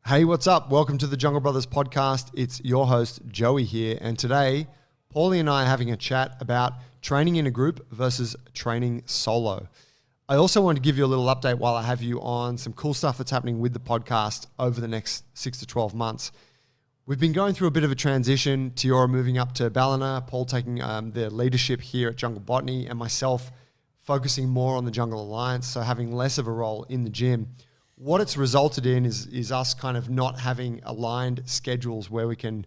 Hey, what's up? Welcome to the Jungle Brothers podcast. It's your host, Joey here. And today, Paulie and I are having a chat about training in a group versus training solo. I also want to give you a little update while I have you on some cool stuff that's happening with the podcast over the next 6 to 12 months. We've been going through a bit of a transition, Tiora moving up to Ballina, Paul taking the leadership here at Jungle Botany, and myself focusing more on the Jungle Alliance, so having less of a role in the gym. What it's resulted in is us kind of not having aligned schedules where we can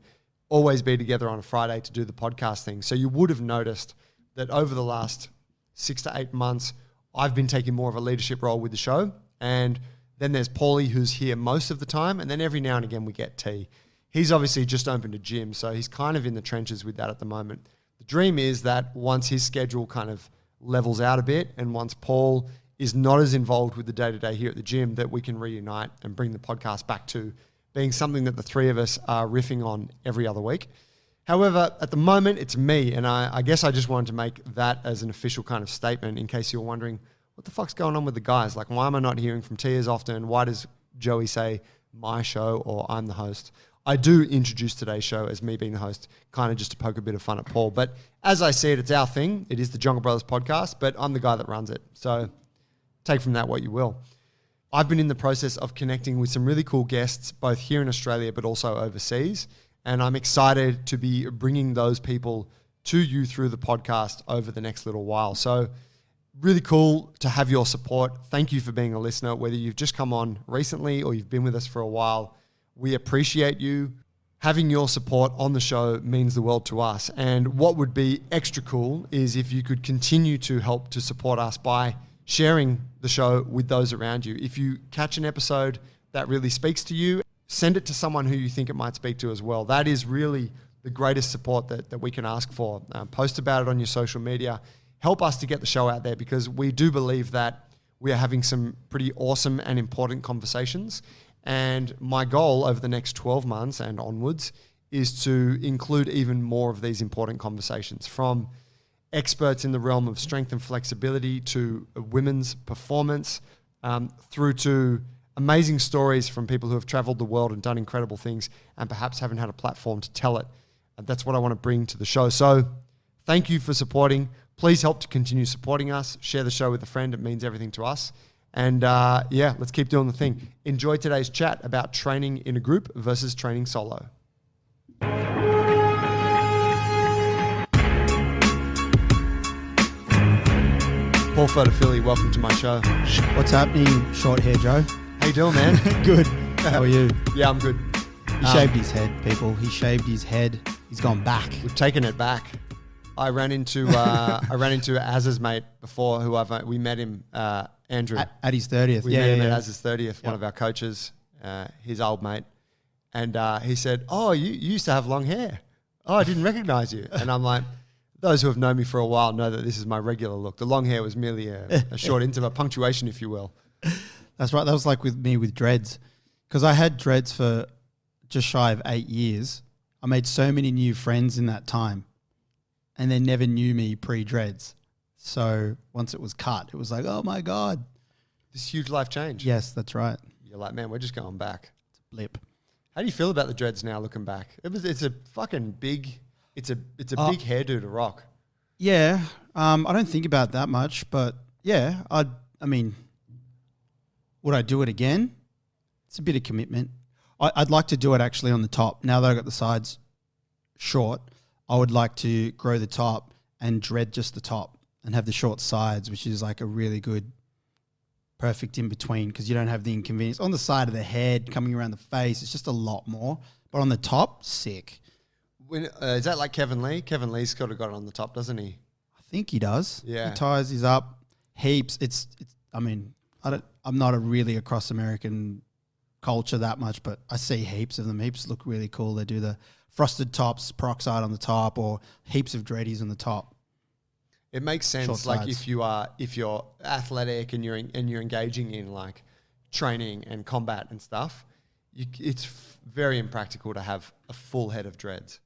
always be together on a Friday to do the podcast thing. So you would have noticed that over the last 6 to 8 months, I've been taking more of a leadership role with the show. And then there's Paulie, who's here most of the time. And then every now and again we get T. He's obviously just opened a gym, so he's kind of in the trenches with that at the moment. The dream is that once his schedule kind of levels out a bit and once Paul is not as involved with the day-to-day here at the gym, that we can reunite and bring the podcast back to being something that the three of us are riffing on every other week. However, at the moment, it's me, and I guess I just wanted to make that as an official kind of statement in case you're wondering, what the fuck's going on with the guys? Like, why am I not hearing from T as often? Why does Joey say my show or I'm the host? I do introduce today's show as me being the host, kind of just to poke a bit of fun at Paul. But as I said, it's our thing. It is the Jungle Brothers podcast, but I'm the guy that runs it. So take from that what you will. I've been in the process of connecting with some really cool guests, both here in Australia, but also overseas. And I'm excited to be bringing those people to you through the podcast over the next little while. So really cool to have your support. Thank you for being a listener, whether you've just come on recently or you've been with us for a while. We appreciate you. Having your support on the show means the world to us. And what would be extra cool is if you could continue to help to support us by sharing the show with those around you. If you catch an episode that really speaks to you, send it to someone who you think it might speak to as well. That is really the greatest support that we can ask for. Post about it on your social media. Help us to get the show out there, because we do believe that we are having some pretty awesome and important conversations. And my goal over the next 12 months and onwards is to include even more of these important conversations, from experts in the realm of strength and flexibility to women's performance, through to amazing stories from people who have traveled the world and done incredible things and perhaps haven't had a platform to tell it. And that's what I want to bring to the show. So thank you for supporting. Please help to continue supporting us. Share the show with a friend. It means everything to us. And let's keep doing the thing. Enjoy today's chat about training in a group versus training solo. Paul Photophilia, welcome to my show. What's happening, short hair Joe? How you doing, man? Good. How are you? Yeah, I'm good. He shaved his head, people. He shaved his head. He's gone back. We've taken it back. I ran into Az's mate before, we met him, Andrew. At his 30th. We met him at Az's 30th, one of our coaches, his old mate. And he said, oh, you used to have long hair. Oh, I didn't recognize you. And I'm like, those who have known me for a while know that this is my regular look. The long hair was merely a short interval, punctuation, if you will. That's right. That was like with me with dreads. Because I had dreads for just shy of 8 years. I made so many new friends in that time. And they never knew me pre-dreads. So once it was cut, it was like, oh my God. This huge life change. Yes, that's right. You're like, man, we're just going back. It's a blip. How do you feel about the dreads now looking back? It's a fucking big... It's a big hairdo to rock. Yeah, I don't think about that much, but yeah, I mean, would I do it again? It's a bit of commitment. I'd like to do it actually on the top. Now that I got the sides short, I would like to grow the top and dread just the top and have the short sides, which is like a really good, perfect in between, because you don't have the inconvenience on the side of the head coming around the face. It's just a lot more, but on the top, sick. Is that like Kevin Lee? Kevin Lee's got it on the top, doesn't he? I think he does. Yeah. He ties his up heaps. I mean, I'm not really across American culture that much, but I see heaps of them. Heaps look really cool. They do the frosted tops, peroxide on the top, or heaps of dreadies on the top. It makes sense. Like if you're athletic and you're engaging in like training and combat and stuff, it's very impractical to have a full head of dreads.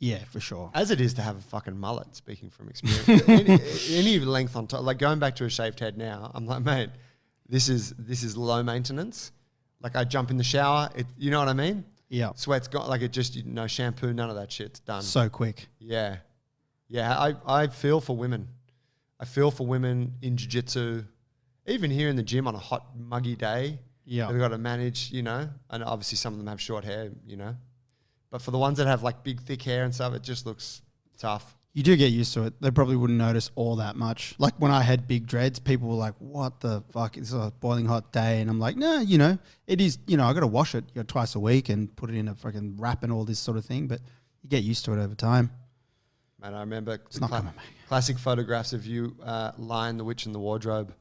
Yeah, for sure. As it is to have a fucking mullet, speaking from experience. any length on top, like going back to a shaved head now, I'm like, mate, this is low maintenance. Like I jump in the shower, you know what I mean? Yeah. Sweat's gone, like it just, no shampoo, none of that shit's done. So quick. Yeah. Yeah, I feel for women. I feel for women in jiu-jitsu, even here in the gym on a hot, muggy day. Yeah. They've got to manage, and obviously some of them have short hair, But for the ones that have like big, thick hair and stuff, it just looks tough. You do get used to it. They probably wouldn't notice all that much. Like when I had big dreads, people were like, what the fuck? It's a boiling hot day. And I'm like, no, it is, I got to wash it twice a week and put it in a fucking wrap and all this sort of thing. But you get used to it over time. Man, I remember it's not coming, mate. Classic photographs of you, Lion, the Witch and the Wardrobe,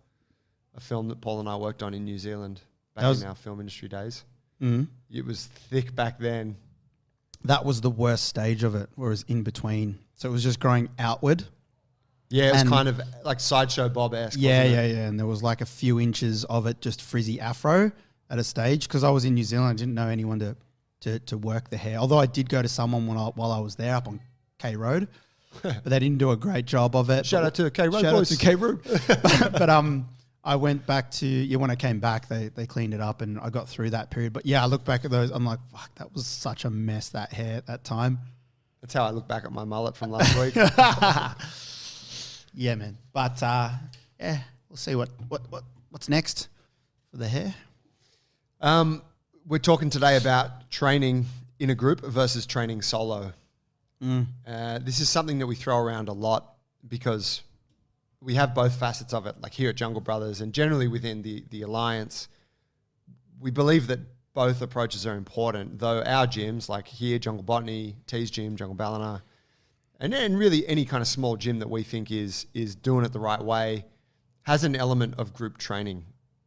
a film that Paul and I worked on in New Zealand back in our film industry days. Mm-hmm. It was thick back then. That was the worst stage of it, whereas in between. So it was just growing outward. Yeah, it was kind of like Sideshow Bob-esque. Yeah. And there was like a few inches of it, just frizzy afro at a stage. Because I was in New Zealand, I didn't know anyone to work the hair. Although I did go to someone while I was there up on K Road, but they didn't do a great job of it. Shout out to K Road. Shout out to K Road. but I went back to when I came back, they cleaned it up and I got through that period. But yeah, I look back at those, I'm like, fuck, that was such a mess, that hair at that time. That's how I look back at my mullet from last week. Yeah, man. But yeah, we'll see what's next for the hair. We're talking today about training in a group versus training solo. This is something that we throw around a lot because we have both facets of it, like here at Jungle Brothers and generally within the Alliance. We believe that both approaches are important, though our gyms, like here, Jungle Botany, T's Gym, Jungle Ballina, and really any kind of small gym that we think is doing it the right way, has an element of group training.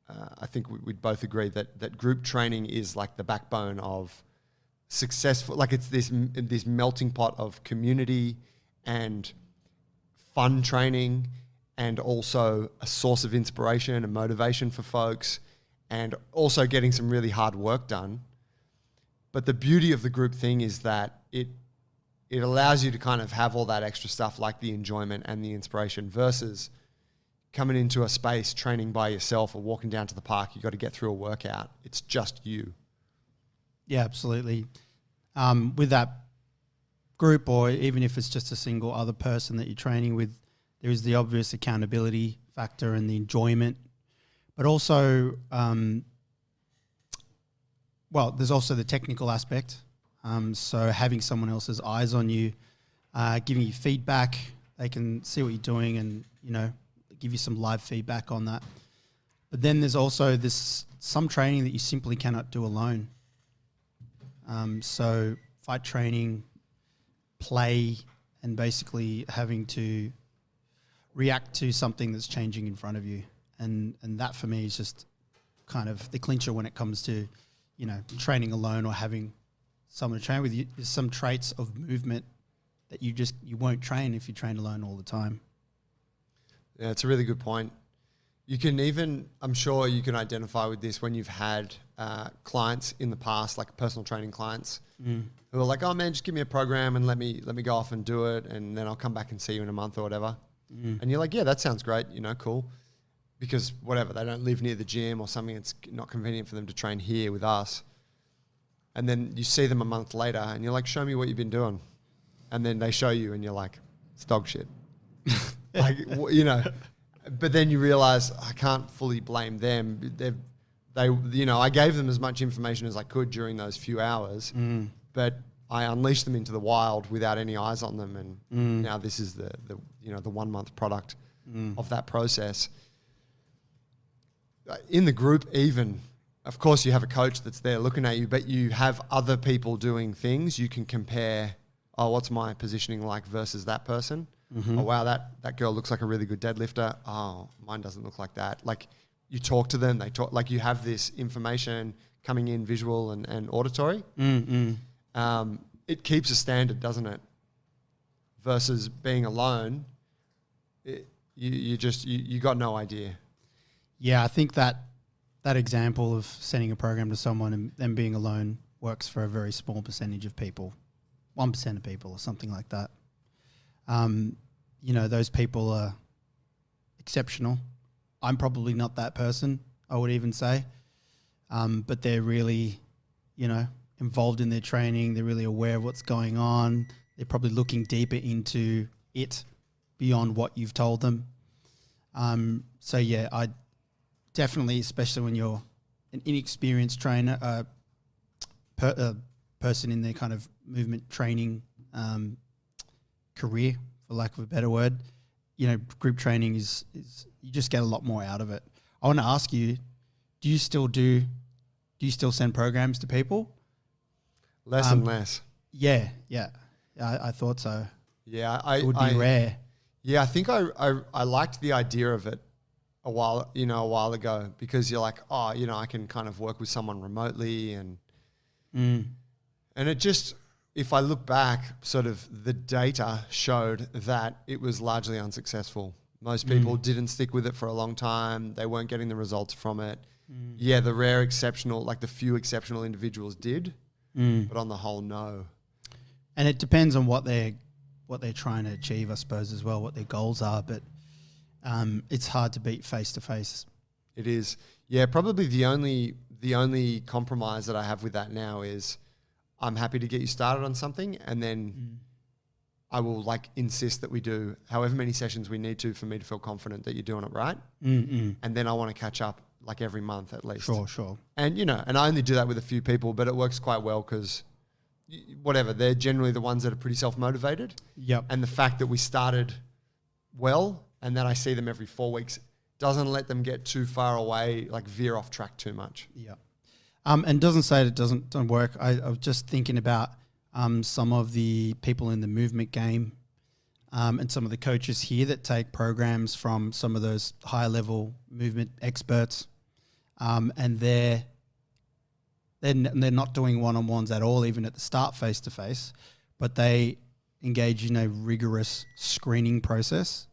I think we'd both agree that group training is like the backbone of successful, like it's this melting pot of community and fun training, and also a source of inspiration and motivation for folks, and also getting some really hard work done. But the beauty of the group thing is that it allows you to kind of have all that extra stuff like the enjoyment and the inspiration versus coming into a space training by yourself or walking down to the park. You got to get through a workout. It's just you. Yeah, absolutely. With that group, or even if it's just a single other person that you're training with, there is the obvious accountability factor and the enjoyment, but also, there's also the technical aspect. So having someone else's eyes on you, giving you feedback, they can see what you're doing and, give you some live feedback on that. But then there's also some training that you simply cannot do alone. So fight training, play, and basically having to react to something that's changing in front of you. And that for me is just kind of the clincher when it comes to, training alone or having someone to train with you. There's some traits of movement that you won't train if you train alone all the time. Yeah, it's a really good point. You can even, I'm sure you can identify with this when you've had clients in the past, like personal training clients, who are like, oh man, just give me a program and let me go off and do it, and then I'll come back and see you in a month or whatever. And you're like, yeah, that sounds great, cool. Because whatever, they don't live near the gym or something, it's not convenient for them to train here with us. And then you see them a month later and you're like, show me what you've been doing. And then they show you and you're like, it's dog shit. But then you realize I can't fully blame them. I gave them as much information as I could during those few hours, but I unleashed them into the wild without any eyes on them. And now this is the 1 month product of that process. In the group, even, of course, you have a coach that's there looking at you, but you have other people doing things. You can compare, what's my positioning like versus that person? Oh, wow, that girl looks like a really good deadlifter. Oh, mine doesn't look like that. Like, you talk to them, they talk, like you have this information coming in, visual and auditory. It keeps a standard, doesn't it? Versus being alone, you got no idea. Yeah, I think that example of sending a program to someone and them being alone works for a very small percentage of people, 1% of people or something like that. Those people are exceptional. I'm probably not that person, I would even say. but they're really, involved in their training. They're really aware of what's going on. They're probably looking deeper into it beyond what you've told them. So yeah, I definitely, especially when you're an inexperienced trainer, person in their kind of movement training career, for lack of a better word, group training is you just get a lot more out of it. I want to ask you, do you still send programs to people? Less and less. Yeah. I thought so. Yeah, it would be rare. Yeah, I think I liked the idea of it a while ago, because you're like, I can kind of work with someone remotely and it just, if I look back, sort of the data showed that it was largely unsuccessful. Most people didn't stick with it for a long time. They weren't getting the results from it. Yeah, the rare exceptional, like the few exceptional individuals did, but on the whole, no. And it depends on what they're trying to achieve, I suppose, as well, what their goals are. But it's hard to beat face to face. It is. Yeah, probably the only compromise that I have with that now is I'm happy to get you started on something, and then I will insist that we do however many sessions we need to for me to feel confident that you're doing it right. And then I want to catch up every month at least. Sure. And, and I only do that with a few people, but it works quite well because they're generally the ones that are pretty self-motivated. Yep. And the fact that we started well and that I see them every 4 weeks doesn't let them get too far away, veer off track too much. Yeah. And doesn't say it don't work. I was just thinking about some of the people in the movement game and some of the coaches here that take programs from some of those high level movement experts, and they're not doing one-on-ones at all, even at the start face-to-face, but they engage in a rigorous screening process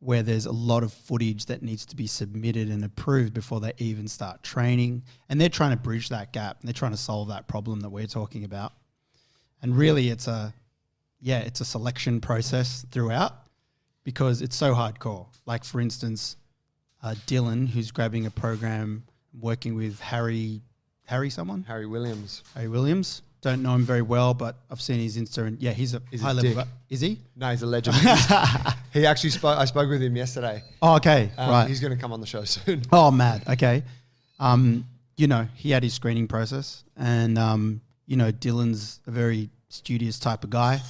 where there's a lot of footage that needs to be submitted and approved before they even start training. And they're trying to bridge that gap. They're trying to solve that problem that we're talking about. And really it's a selection process throughout, because it's so hardcore. Like, for instance, Dylan, who's grabbing a program working with Harry Williams. Don't know him very well, but I've seen his Insta, and he's a high level guy. Is he? No, he's a legend. He actually I spoke with him yesterday. Oh, okay. Right. He's going to come on the show soon. Oh, mad. Okay. He had his screening process, and, Dylan's a very studious type of guy.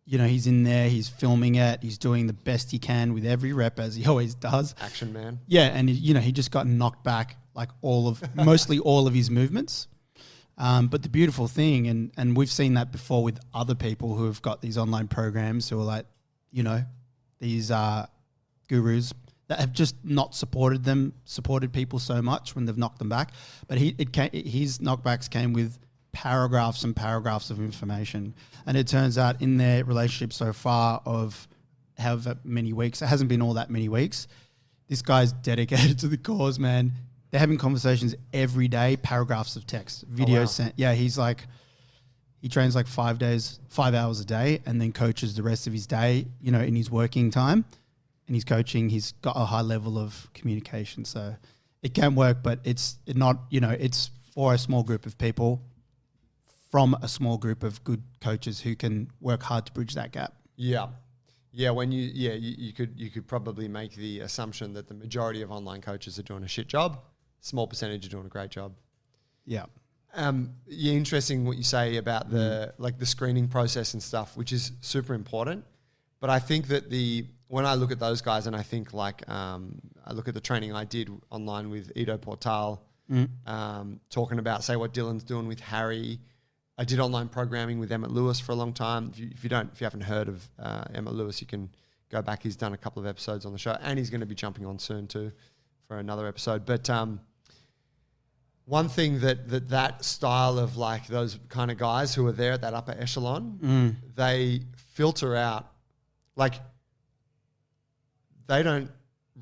He's in there, he's filming it, he's doing the best he can with every rep, as he always does. Action man. Yeah, and he just got knocked back mostly all of his movements. But the beautiful thing, and we've seen that before with other people who have got these online programs who are these gurus that have just not supported people so much when they've knocked them back. But his knockbacks came with paragraphs and paragraphs of information. And it turns out in their relationship so far of however many weeks, it hasn't been all that many weeks, this guy's dedicated to the cause, man. They're having conversations every day, paragraphs of text, videos sent. Yeah, he trains 5 hours a day, and then coaches the rest of his day, in his working time. And he's coaching, he's got a high level of communication. So it can work, but it's for a small group of people from a small group of good coaches who can work hard to bridge that gap. Yeah. Yeah, you could probably make the assumption that the majority of online coaches are doing a shit job. Small percentage are doing a great job. Yeah. Interesting what you say about the screening process and stuff, which is super important. But I think that when I look at those guys, and I think I look at the training I did online with Ido Portal, talking about, say, what Dylan's doing with Harry. I did online programming with Emmett Lewis for a long time. If you haven't heard of Emmett Lewis, you can go back. He's done a couple of episodes on the show, and he's going to be jumping on soon too for another episode. But one thing that style of those kind of guys who are there at that upper echelon, they filter out, they don't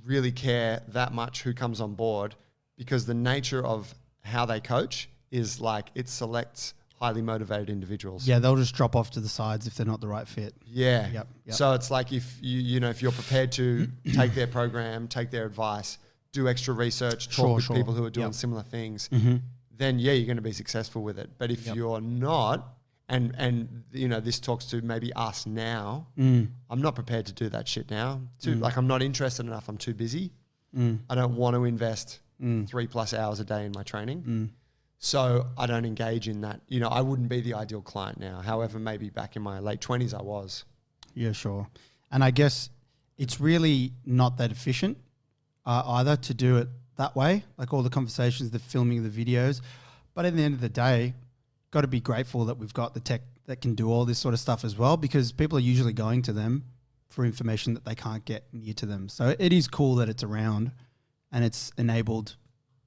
really care that much who comes on board, because the nature of how they coach is it selects highly motivated individuals. Yeah, they'll just drop off to the sides if they're not the right fit. Yeah. Yep. So it's if you're prepared to take their program, take their advice, do extra research, talk Sure, with sure. people who are doing Yep. similar things, Mm-hmm. then yeah, you're going to be successful with it. But if Yep. you're not, and you know, this talks to maybe us now, I'm not prepared to do that shit now. Like I'm not interested enough. I'm too busy. I don't want to invest 3+ hours a day in my training. So I don't engage in that. You know, I wouldn't be the ideal client now. However, maybe back in my late 20s, I was. Yeah, sure. And I guess it's really not that efficient either to do it that way, like all the conversations, the filming, the videos. But at the end of the day, got to be grateful that we've got the tech that can do all this sort of stuff as well, because people are usually going to them for information that they can't get near to them. So it is cool that it's around and it's enabled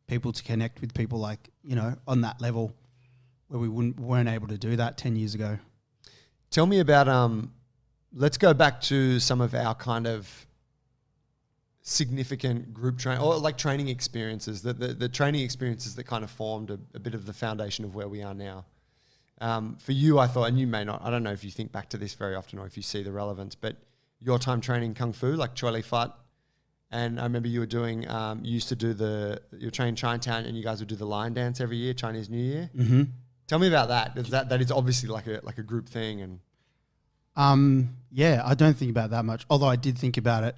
people to connect with people like, you know, on that level where we weren't able to do that 10 years ago. Tell me about, let's go back to some of our kind of significant group training or like training experiences, the training experiences that kind of formed a bit of the foundation of where we are now. For you, I thought, and you may not, I don't know if you think back to this very often or if you see the relevance, but your time training Kung Fu, like Choi Li Fat, and I remember you were doing, you used to do you were training Chinatown and you guys would do the lion dance every year, Chinese New Year. Mm-hmm. Tell me about that. That is obviously like a group thing. And yeah, I don't think about that much, although I did think about it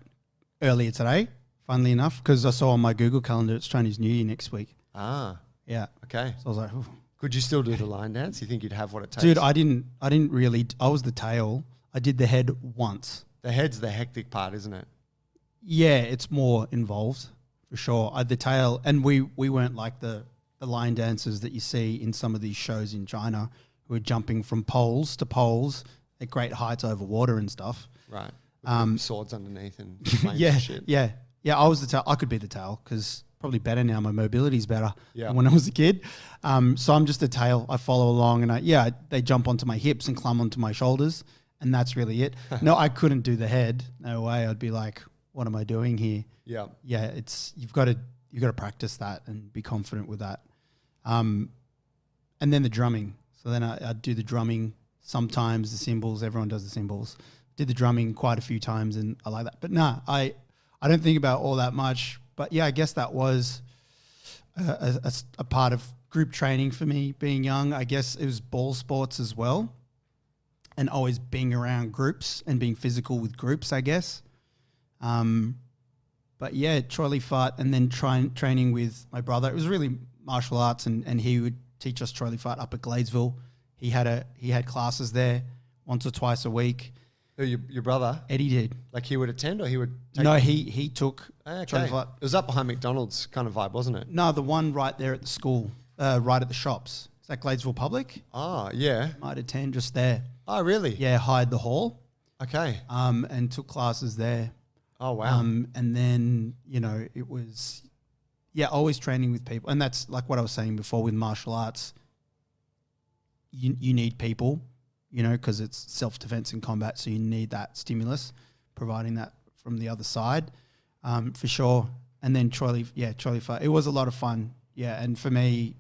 earlier today, funnily enough, because I saw on my Google calendar it's Chinese New Year next week. Ah, yeah. Okay. So I was like, ooh. Could you still do the line dance? You think you'd have what it takes? Dude, I didn't really. I was the tail. I did the head once. The head's the hectic part, isn't it? Yeah, it's more involved for sure. The tail, and we weren't like the line dancers that you see in some of these shows in China who are jumping from poles to poles at great heights over water and stuff. Right. With swords underneath and flames Yeah, and shit. yeah. I was the tail. I could be the tail because probably better now. My mobility's better Yeah. than when I was a kid. So I'm just a tail. I follow along and they jump onto my hips and climb onto my shoulders, and that's really it. No, I couldn't do the head. No way. I'd be like, what am I doing here? Yeah. Yeah, you've got to practice that and be confident with that. And then the drumming. So then I'd do the drumming sometimes, the cymbals. Everyone does the cymbals. Did the drumming quite a few times, and I like that. But I don't think about all that much. But yeah, I guess that was a part of group training for me being young. I guess it was ball sports as well, and always being around groups and being physical with groups, I guess. But yeah, Choi Li Fat, and then training with my brother. It was really martial arts, and he would teach us Choi Li Fat up at Gladesville. He had classes there once or twice a week. Who, your brother? Eddie did. Like he would attend or he would take No, he took Okay. Choi Li Fat. It was up behind McDonald's kind of vibe, wasn't it? No, the one right there at the school, right at the shops. Is that Gladesville Public? Oh, yeah. Might attend just there. Oh, really? Yeah, hired the hall. Okay. And took classes there. Oh, wow. And then, it was, always training with people. And that's like what I was saying before with martial arts. You need people, because it's self-defense and combat. So you need that stimulus, providing that from the other side, for sure. And then Choi Li Fat. It was a lot of fun. Yeah. And for me,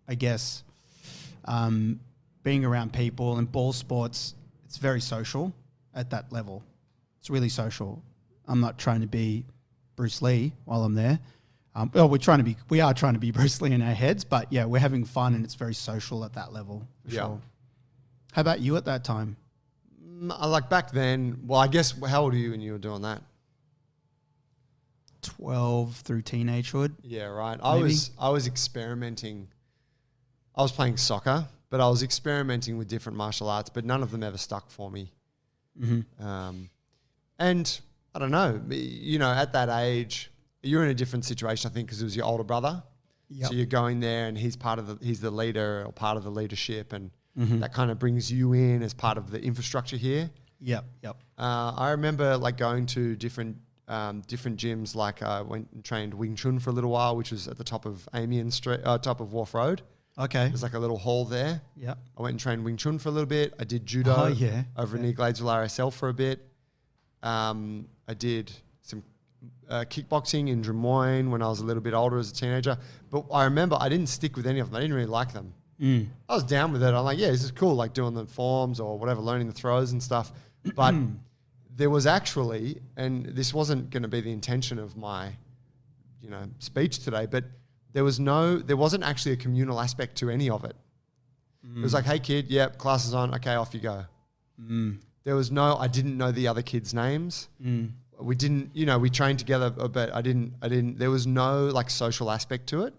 I guess, being around people and ball sports, it's very social at that level. It's really social. I'm not trying to be Bruce Lee while I'm there. We are trying to be Bruce Lee in our heads, but yeah, we're having fun and it's very social at that level. For sure. How about you at that time? Like back then, well, I guess, how old are you when you were doing that? 12 through teenagehood. Yeah, right. Maybe. I was experimenting. I was playing soccer, but I was experimenting with different martial arts, but none of them ever stuck for me. Mm-hmm. And I don't know, at that age, you're in a different situation, I think, because it was your older brother. Yep. So you're going there and he's the leader or part of the leadership, and that kind of brings you in as part of the infrastructure here. Yep. I remember like going to different gyms. Like I went and trained Wing Chun for a little while, which was at the top of Amiens Street, top of Wharf Road. Okay. There's like a little hall there. Yeah. I went and trained Wing Chun for a little bit. I did judo over near Gladesville RSL for a bit. I did some kickboxing in Des Moines when I was a little bit older as a teenager. But I remember I didn't stick with any of them. I didn't really like them. I was down with it. I'm like, yeah, this is cool, like doing the forms or whatever, learning the throws and stuff. But there was actually, and this wasn't going to be the intention of my, speech today, but there wasn't actually a communal aspect to any of it. It was like, hey kid, yep, class is on, okay, off you go. There was I didn't know the other kids' names. We didn't, we trained together, but I didn't, there was no like social aspect to it.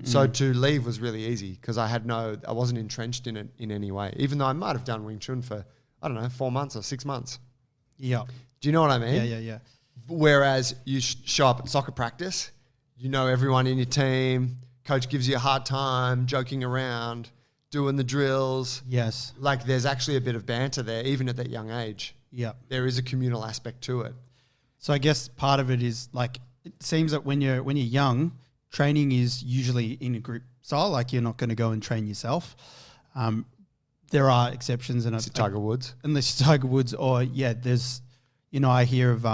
So to leave was really easy because I wasn't entrenched in it in any way, even though I might have done Wing Chun for, 4 months or 6 months. Yeah. Do you know what I mean? Yeah. Whereas you show up at soccer practice, you know everyone in your team, coach gives you a hard time, joking around, doing the drills. Yes. Like there's actually a bit of banter there, even at that young age. Yeah. There is a communal aspect to it. So I guess part of it is like, it seems that when you're young, training is usually in a group style. Like you're not going to go and train yourself. There are exceptions, and Tiger Woods, unless you're Tiger Woods, or there's, I hear of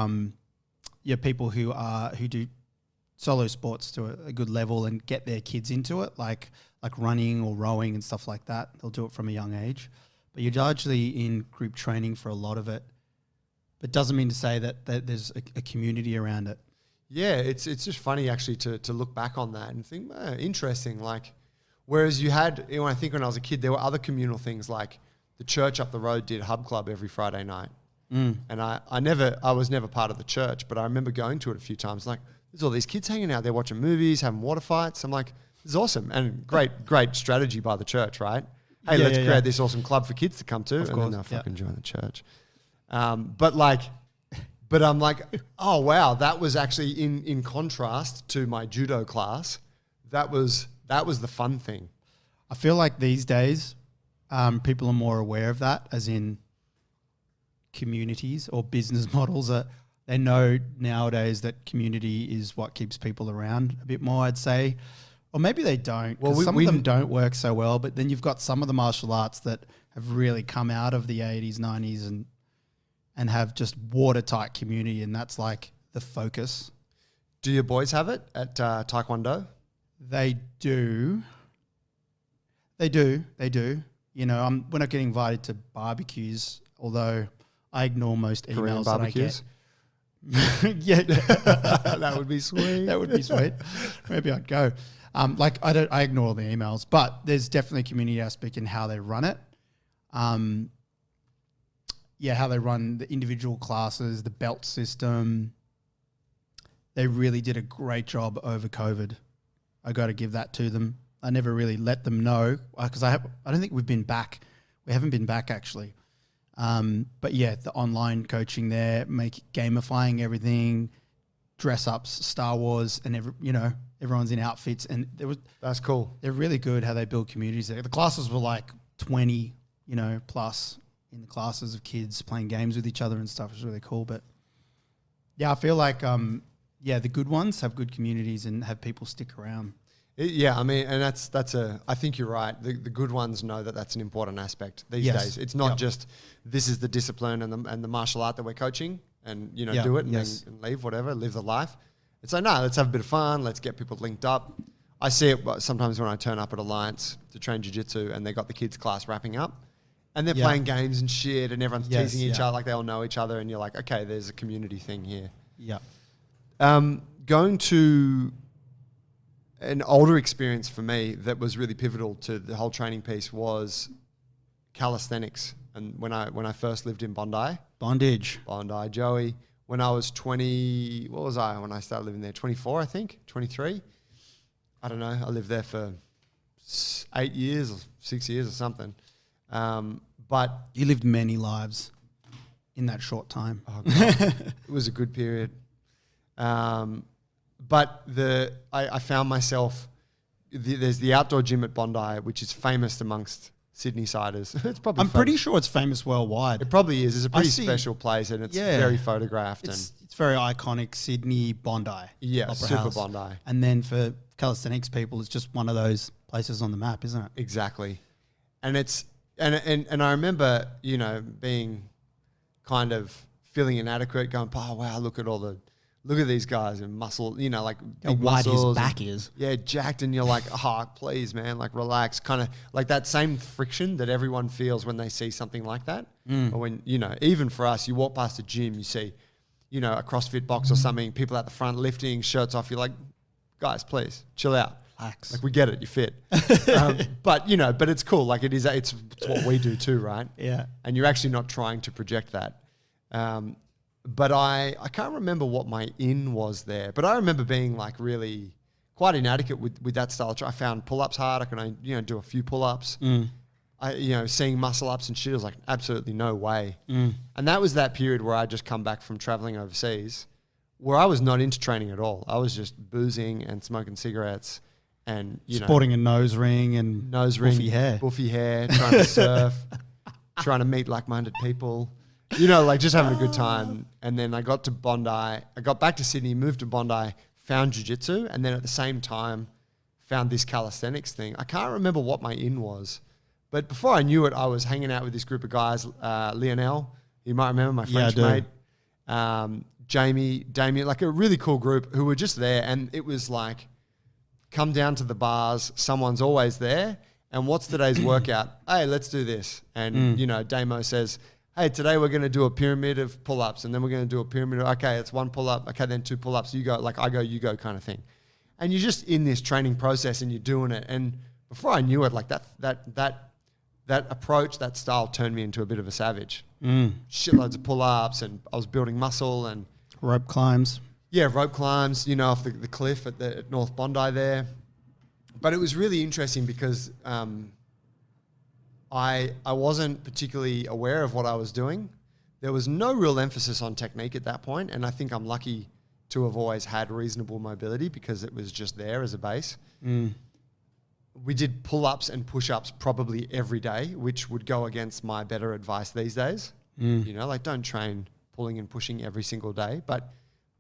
people who do solo sports to a good level and get their kids into it, like running or rowing and stuff like that. They'll do it from a young age, but you're largely in group training for a lot of it. But doesn't mean to say that there's a community around it. Yeah, it's just funny actually to look back on that and think, interesting. Like, whereas you had, I think when I was a kid, there were other communal things like the church up the road did Hub Club every Friday night. And I was never part of the church, but I remember going to it a few times. Like, there's all these kids hanging out there watching movies, having water fights. I'm like, this is awesome. And great strategy by the church, right? Hey, let's create this awesome club for kids to come to. And then they'll fucking join the church. But I'm like, oh wow, that was actually in contrast to my judo class. That was the fun thing. I feel like these days, people are more aware of that, as in communities or business models. They know nowadays that community is what keeps people around a bit more, I'd say. Or maybe they don't. Well, some of them don't work so well, but then you've got some of the martial arts that have really come out of the 80s, 90s and have just watertight community, and that's like the focus. Do your boys have it at Taekwondo? They do. We're not getting invited to barbecues, although I ignore most emails that I get. Yeah, that would be sweet. That would be sweet. Maybe I'd go. I ignore all the emails, but there's definitely a community aspect in how they run it. How they run the individual classes, the belt system. They really did a great job over COVID. I got to give that to them. I never really let them know because I don't think we've been back. We haven't been back actually. But yeah, the online coaching there, gamifying everything, dress ups, Star Wars, and everyone's in outfits, and that's cool. They're really good how they build communities there. The classes were like 20, plus in the classes of kids playing games with each other and stuff. It was really cool. But yeah, I feel like the good ones have good communities and have people stick around. I think you're right. The good ones know that that's an important aspect these days. It's not just this is the discipline and the martial art that we're coaching and do it and leave, whatever, live the life. It's like, no, let's have a bit of fun. Let's get people linked up. I see it sometimes when I turn up at Alliance to train jiu-jitsu and they got the kids class wrapping up and they're playing games and shit and everyone's teasing each other like they all know each other and you're like, okay, there's a community thing here. Yeah. Going to an older experience for me that was really pivotal to the whole training piece was calisthenics. And when I first lived in Bondi, Joey, when I was 20, what was I when I started living there? 24, I think, 23. I don't know. I lived there for 8 years or 6 years or something. But you lived many lives in that short time. Oh God, it was a good period. But I found myself, there's the outdoor gym at Bondi, which is famous amongst Sydney-siders. I'm pretty sure it's famous worldwide. It probably is. It's a pretty special place and it's very photographed. It's very iconic, Sydney, Bondi. Yeah, Opera super House. Bondi. And then for calisthenics people, it's just one of those places on the map, isn't it? Exactly. And it's and I remember, being kind of feeling inadequate, going, oh wow, look at these guys and muscle, like big wide his muscles. back is. Yeah, jacked, and you're like, oh, please, man, like relax. Kind of like that same friction that everyone feels when they see something like that. Or when, even for us, you walk past a gym, you see, a CrossFit box or something, people at the front lifting, shirts off, you're like, guys, please chill out. Relax. Like we get it, you're fit. But it's cool. Like it's what we do too, right? Yeah. And you're actually not trying to project that. But I can't remember what my in was there, but I remember being like really quite inadequate with that style. I found pull-ups hard. I could do a few pull-ups. Seeing muscle ups and shit, I was like, absolutely no way. And that was that period where I just come back from traveling overseas, where I was not into training at all. I was just boozing and smoking cigarettes and sporting a nose ring and buffy hair, trying to surf, trying to meet like-minded people. Like just having a good time. And then I got to Bondi. I got back to Sydney, moved to Bondi, found jiu-jitsu, and then at the same time found this calisthenics thing. I can't remember what my in was. But before I knew it, I was hanging out with this group of guys, Lionel, you might remember, my French mate, Jamie, Damien, like a really cool group who were just there. And it was like, come down to the bars, someone's always there. And what's today's workout? Hey, let's do this. And, Damo says, hey, today we're going to do a pyramid of pull-ups, and then we're going to do a pyramid of, okay, it's one pull-up, okay, then two pull-ups, you go, like I go, you go kind of thing. And you're just in this training process and you're doing it. And before I knew it, like that approach, that style turned me into a bit of a savage. Shitloads of pull-ups, and I was building muscle and rope climbs. Yeah, rope climbs, off the cliff at North Bondi there. But it was really interesting because I wasn't particularly aware of what I was doing. There was no real emphasis on technique at that point, and I think I'm lucky to have always had reasonable mobility because it was just there as a base. We did pull-ups and push-ups probably every day, which would go against my better advice these days. Like don't train pulling and pushing every single day, but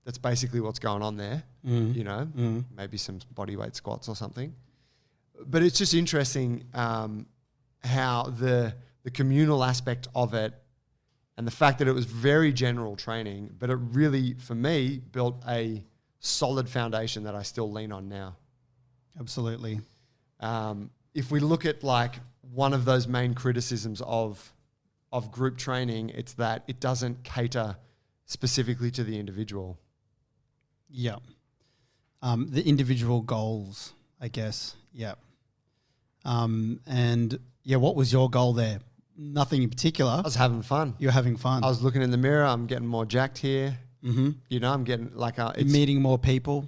that's basically what's going on there. Maybe some bodyweight squats or something. But it's just interesting how the communal aspect of it and the fact that it was very general training, but it really, for me, built a solid foundation that I still lean on now. Absolutely. If we look at like one of those main criticisms of group training, it's that it doesn't cater specifically to the individual. Yeah. The individual goals, I guess. Yeah. And yeah, what was your goal there? Nothing in particular. I was having fun. You're having fun. I was looking in the mirror. I'm getting more jacked here. I'm getting like it's meeting more people.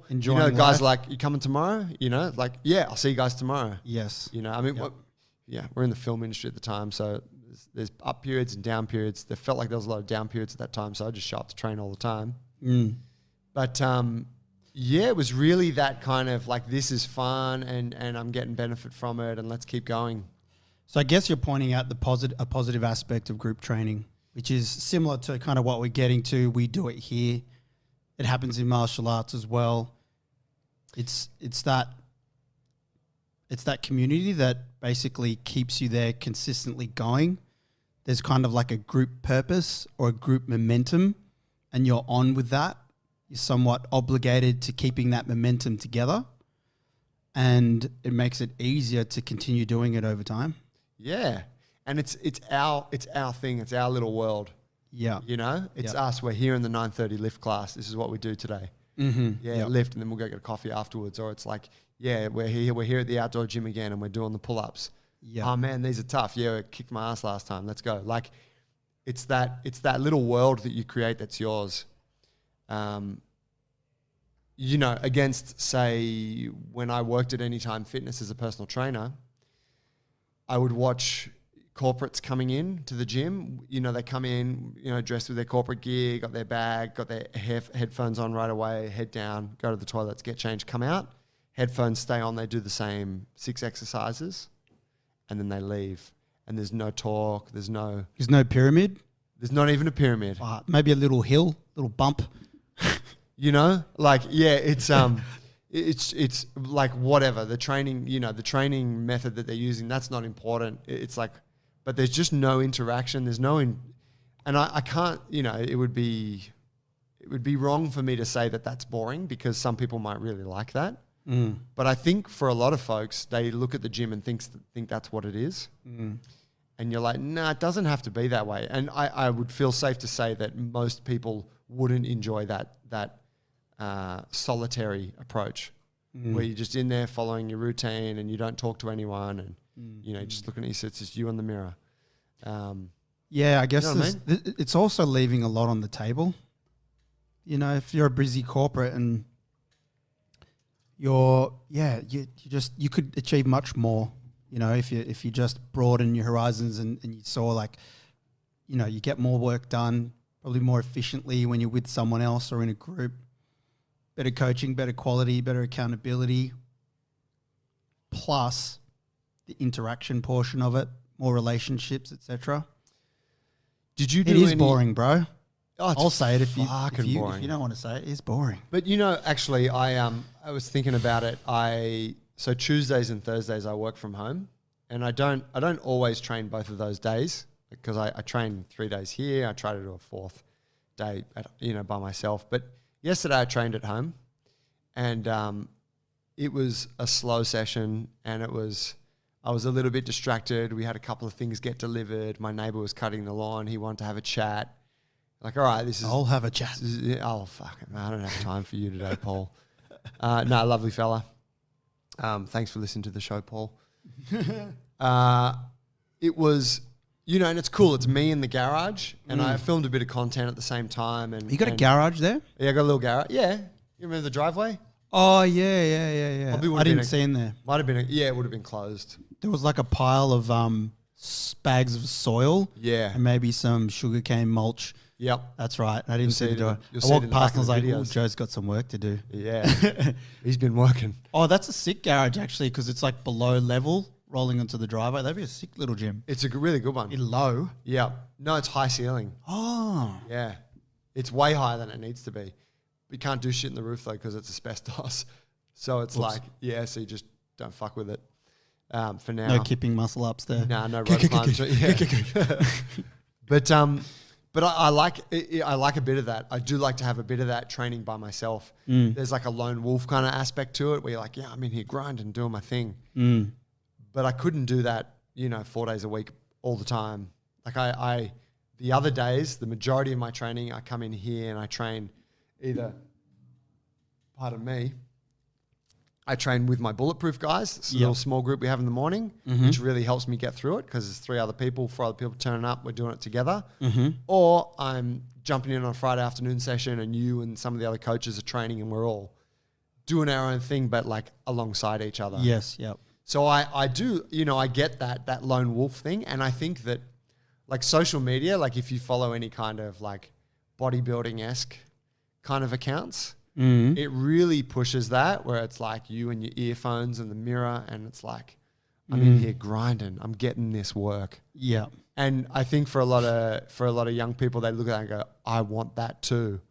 Enjoying guys life. Like, you coming tomorrow? Like, yeah, I'll see you guys tomorrow. Yes. We're in the film industry at the time, so there's up periods and down periods. There felt like there was a lot of down periods at that time, so I just show up to train all the time. But it was really that kind of like, this is fun and I'm getting benefit from it, and let's keep going. So I guess you're pointing out a positive aspect of group training, which is similar to kind of what we're getting to. We do it here. It happens in martial arts as well. It's that community that basically keeps you there consistently going. There's kind of like a group purpose or a group momentum, and you're on with that. You're somewhat obligated to keeping that momentum together, and it makes it easier to continue doing it over time. Yeah. And it's our thing. It's our little world. Yeah. It's us. We're here in the 9:30 lift class. This is what we do today. Lift, and then we'll go get a coffee afterwards. Or it's like, we're here at the outdoor gym again, and we're doing the pull-ups. Yeah. Oh man, these are tough. Yeah, I kicked my ass last time. Let's go. Like, it's that little world that you create that's yours. Against, say, when I worked at Anytime Fitness as a personal trainer, I would watch corporates coming in to the gym. They come in, dressed with their corporate gear, got their bag, got their headphones on right away, head down, go to the toilets, get changed, come out, headphones stay on, they do the same 6 exercises, and then they leave. And there's no talk, there's no pyramid? There's not even a pyramid. Maybe a little hill, little bump. It's like whatever the training, the training method that they're using, that's not important. It's like, but there's just no interaction. There's no, and I can't, it would be wrong for me to say that that's boring, because some people might really like that. But I think for a lot of folks, they look at the gym and think that's what it is. And you're like, nah, it doesn't have to be that way. And I would feel safe to say that most people wouldn't enjoy that solitary approach where you're just in there following your routine and you don't talk to anyone and, you know, just looking at you, so it's just you in the mirror. Yeah, I guess you know what I mean? it's also leaving a lot on the table. You know, if you're a busy corporate and you could achieve much more, you know, if you just broaden your horizons and you saw like, you know, you get more work done probably more efficiently when you're with someone else or in a group. Better coaching, better quality, better accountability, plus the interaction portion of it, more relationships, etc. Did you do It is any... boring, bro. Oh, it's I'll say it if you boring. don't want to say it. It's boring. But you know, actually, I was thinking about it. So Tuesdays and Thursdays I work from home, and I don't always train both of those days because I train 3 days here. I try to do a fourth day, by myself. But yesterday I trained at home, and it was a slow session, and I was a little bit distracted. We had a couple of things get delivered. My neighbor was cutting the lawn. He wanted to have a chat. Like, all right, I'll have a chat. Oh, fuck it, man. I don't have time for you today, Paul. No, lovely fella. Thanks for listening to the show, Paul. It was, you know, and it's cool. It's me in the garage, and I filmed a bit of content at the same time. And You got a garage there? Yeah, I got a little garage. Yeah. You remember the driveway? Oh, yeah. I didn't see in there. Might have been, it would have been closed. There was like a pile of bags of soil. Yeah. And maybe some sugarcane mulch. Yep. That's right. I didn't see the door. I I walked past and I was like, oh, Joe's got some work to do. Yeah. He's been working. Oh, that's a sick garage actually because it's like below level rolling onto the driveway. That'd be a sick little gym. It's a really good one. It's low. Yeah. No, it's high ceiling. Oh. Yeah. It's way higher than it needs to be. We can't do shit in the roof though because it's asbestos. So it's so you just don't fuck with it for now. No kipping muscle ups there. Nah, no rope climbs. But I like a bit of that. I do like to have a bit of that training by myself. There's like a lone wolf kind of aspect to it where you're like, yeah, I'm in here grinding, doing my thing. But I couldn't do that, 4 days a week all the time. Like I the other days, the majority of my training, I come in here and I train either, I train with my bulletproof guys. It's a little small group we have in the morning, which really helps me get through it because there's 4 other people turning up. We're doing it together. Or I'm jumping in on a Friday afternoon session and you and some of the other coaches are training and we're all doing our own thing, but like alongside each other. Yes, yep. So I do, I get that lone wolf thing. And I think that like social media, like if you follow any kind of like bodybuilding-esque kind of accounts, it really pushes that where it's like you and your earphones and the mirror and it's like, I'm in here grinding. I'm getting this work. Yeah. And I think for a lot of young people, they look at that and go, I want that too.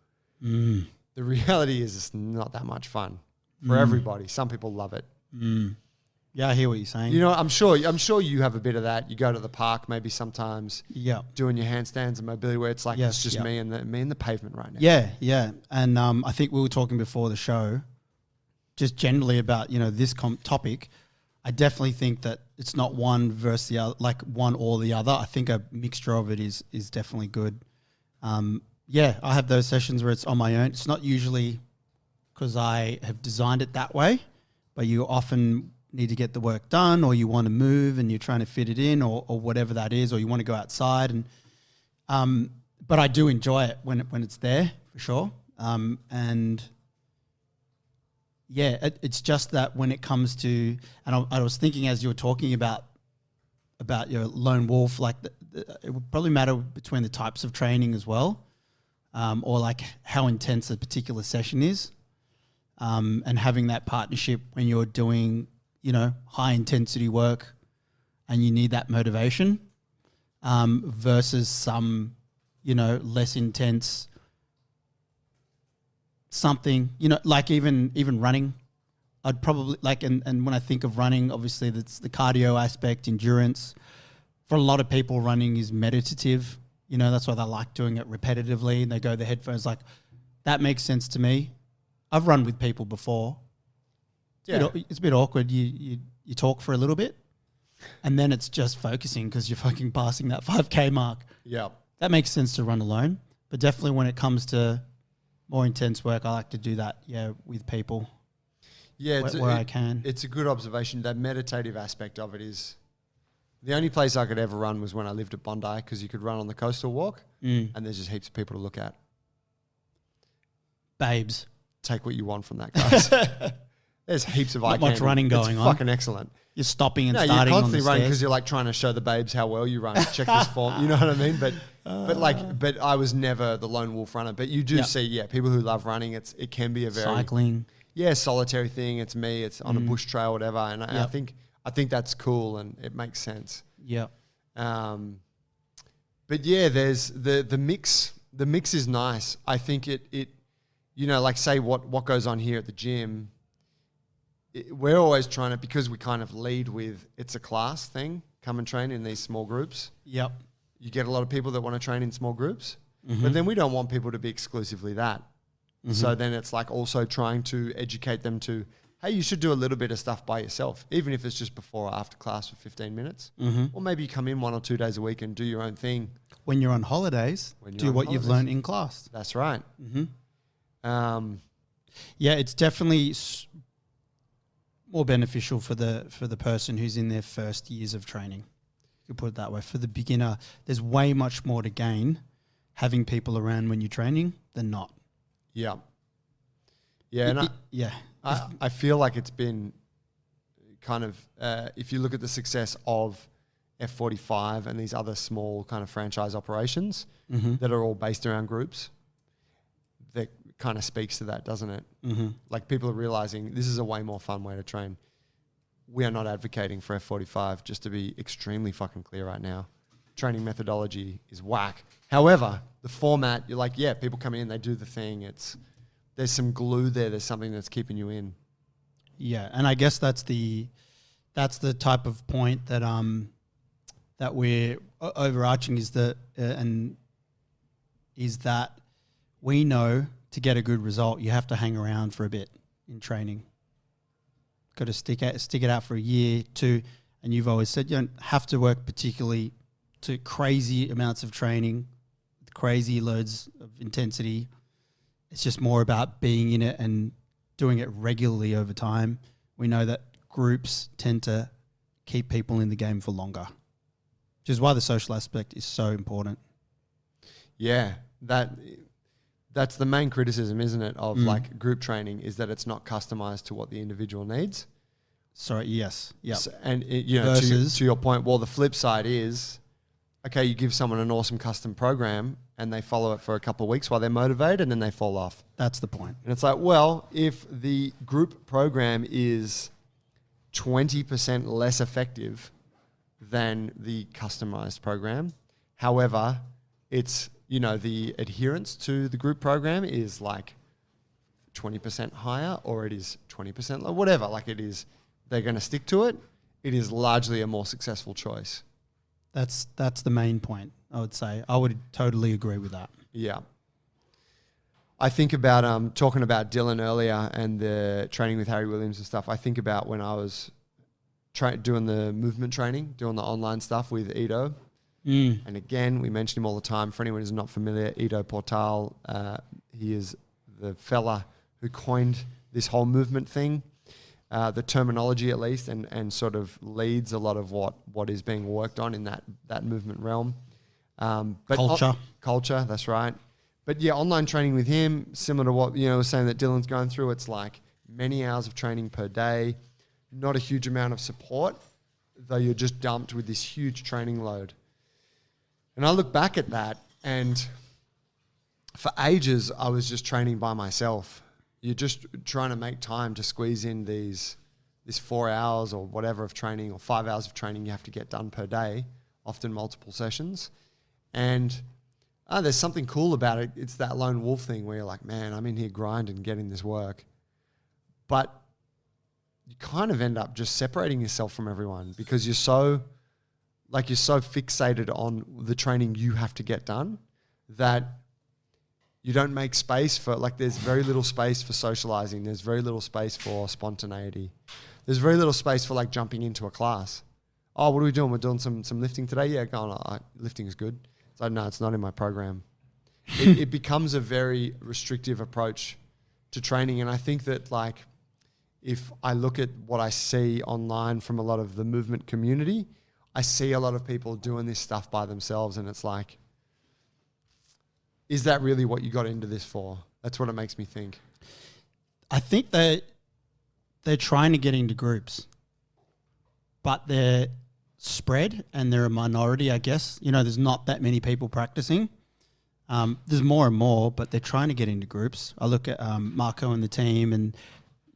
The reality is it's not that much fun for everybody. Some people love it. Yeah, I hear what you're saying. I'm sure you have a bit of that. You go to the park maybe sometimes, doing your handstands and mobility where it's like it's just me and the pavement right now. Yeah. And I think we were talking before the show, just generally about this topic. I definitely think that it's not one versus the other, like one or the other. I think a mixture of it is definitely good. I have those sessions where it's on my own. It's not usually because I have designed it that way, but you often need to get the work done or you want to move and you're trying to fit it in or whatever that is, or you want to go outside. And but I do enjoy it when it's there for sure. It's just that when it comes to, and I was thinking as you were talking about your lone wolf, like it would probably matter between the types of training as well, or like how intense a particular session is, and having that partnership when you're doing high intensity work and you need that motivation, versus some, less intense something, like even running. I'd probably like, and when I think of running, obviously that's the cardio aspect, endurance. For a lot of people, running is meditative. That's why they like doing it repetitively and they go the headphones. Like that makes sense to me. I've run with people before. It's a bit awkward. You talk for a little bit and then it's just focusing because you're fucking passing that 5K mark. Yeah. That makes sense to run alone. But definitely when it comes to, more intense work, I like to do that, with people. Yeah, where I can. It's a good observation. That meditative aspect of it is the only place I could ever run was when I lived at Bondi, because you could run on the coastal walk and there's just heaps of people to look at. Babes. Take what you want from that, guys. There's heaps of eye Not much candy. running going it's on. Fucking excellent. You're stopping and No, starting you're on constantly the running stairs. because you're like trying to show the babes how well you run. Check this form. You know what I mean? But I was never the lone wolf runner. But you do see, people who love running. It can be a very cycling. Yeah, solitary thing. It's me. It's on a bush trail, whatever. And I think that's cool and it makes sense. Yeah. But yeah, there's the mix. The mix is nice. I think it like say what goes on here at the gym. We're always trying to, because we kind of lead with it's a class thing. Come and train in these small groups. Yep. You get a lot of people that want to train in small groups, but then we don't want people to be exclusively that. So then it's like also trying to educate them to, hey, you should do a little bit of stuff by yourself, even if it's just before or after class for 15 minutes. Or maybe you come in 1 or 2 days a week and do your own thing. When you're on holidays, do what you've learned in class. That's right. It's definitely more beneficial for the person who's in their first years of training. You put it that way. For the beginner, there's way much more to gain having people around when you're training than not. Yeah. Yeah. I feel like it's been kind of, if you look at the success of F45 and these other small kind of franchise operations that are all based around groups, that kind of speaks to that, doesn't it? Like people are realizing this is a way more fun way to train. We are not advocating for F45, just to be extremely fucking clear right now. Training methodology is whack. However, the format, you're like, people come in, they do the thing. There's some glue there. There's something that's keeping you in. Yeah, and I guess that's the type of point that that we're overarching is that we know to get a good result, you have to hang around for a bit in training. Got to stick it out for a year, 2, and you've always said you don't have to work particularly to crazy amounts of training, crazy loads of intensity. It's just more about being in it and doing it regularly over time. We know that groups tend to keep people in the game for longer, which is why the social aspect is so important. Yeah, that's the main criticism, isn't it, of like group training, is that it's not customized to what the individual needs. Sorry, yes. Yeah. So, and to your point, well, the flip side is, okay, you give someone an awesome custom program and they follow it for a couple of weeks while they're motivated and then they fall off. That's the point. And it's like, well, if the group program is 20% less effective than the customized program, however, it's, the adherence to the group program is like 20% higher, or it is 20% low, whatever, like it is, they're going to stick to it. It is largely a more successful choice. That's the main point, I would say. I would totally agree with that. Yeah. I think about talking about Dylan earlier and the training with Harry Williams and stuff. I think about when I was doing the movement training, doing the online stuff with Ido. And again, we mention him all the time. For anyone who's not familiar, Ido Portal, he is the fella who coined this whole movement thing, the terminology at least, and sort of leads a lot of what is being worked on in that movement realm. But culture, that's right. But yeah, online training with him, similar to what was saying that Dylan's going through. It's like many hours of training per day, not a huge amount of support, though you're just dumped with this huge training load. And I look back at that, and for ages, I was just training by myself. You're just trying to make time to squeeze in this 4 hours or whatever of training, or 5 hours of training you have to get done per day, often multiple sessions. And there's something cool about it. It's that lone wolf thing where you're like, man, I'm in here grinding, getting this work. But you kind of end up just separating yourself from everyone because you're so fixated on the training you have to get done that you don't make space for, there's very little space for socializing. There's very little space for spontaneity. There's very little space for jumping into a class. Oh, what are we doing? We're doing some lifting today? Yeah, go on. Lifting is good. It's like, no, it's not in my program. it becomes a very restrictive approach to training. And I think that like, if I look at what I see online from a lot of the movement community, I see a lot of people doing this stuff by themselves, and it's like, is that really what you got into this for? That's what it makes me think. I think they're trying to get into groups, but they're spread and they're a minority, I guess. You know, there's not that many people practicing. There's more and more, but they're trying to get into groups. I look at Marco and the team and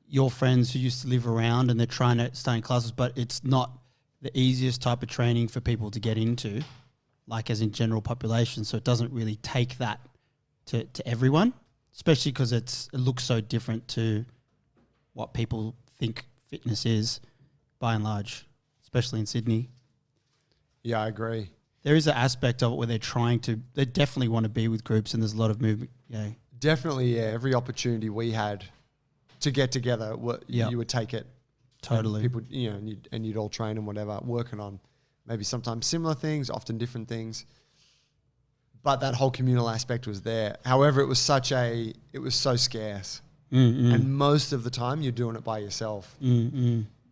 your friends who used to live around, and they're trying to stay in classes, but it's not the easiest type of training for people to get into, like as in general population. So it doesn't really take that to everyone, especially because it looks so different to what people think fitness is by and large, especially in Sydney. Yeah, I agree. There is an aspect of it where they definitely want to be with groups, and there's a lot of movement. Yeah. Definitely, yeah. Every opportunity we had to get together, you would take it. Totally. And people, you know, and you'd all train and whatever, working on maybe sometimes similar things, often different things. But that whole communal aspect was there. However, it was so scarce. And most of the time you're doing it by yourself. I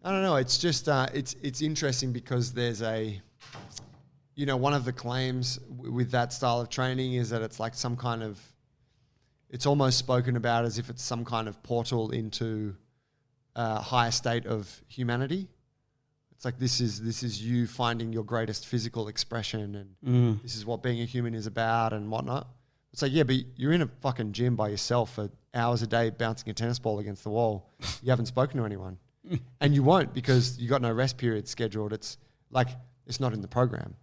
don't know. It's just, it's interesting because there's one of the claims with that style of training is that it's like some kind of, it's almost spoken about as if it's some kind of portal into a higher state of humanity. It's like this is you finding your greatest physical expression, and this is what being a human is about and whatnot. It's like, yeah, but you're in a fucking gym by yourself for hours a day bouncing a tennis ball against the wall. You haven't spoken to anyone. And you won't, because you got no rest period scheduled. It's like, it's not in the program.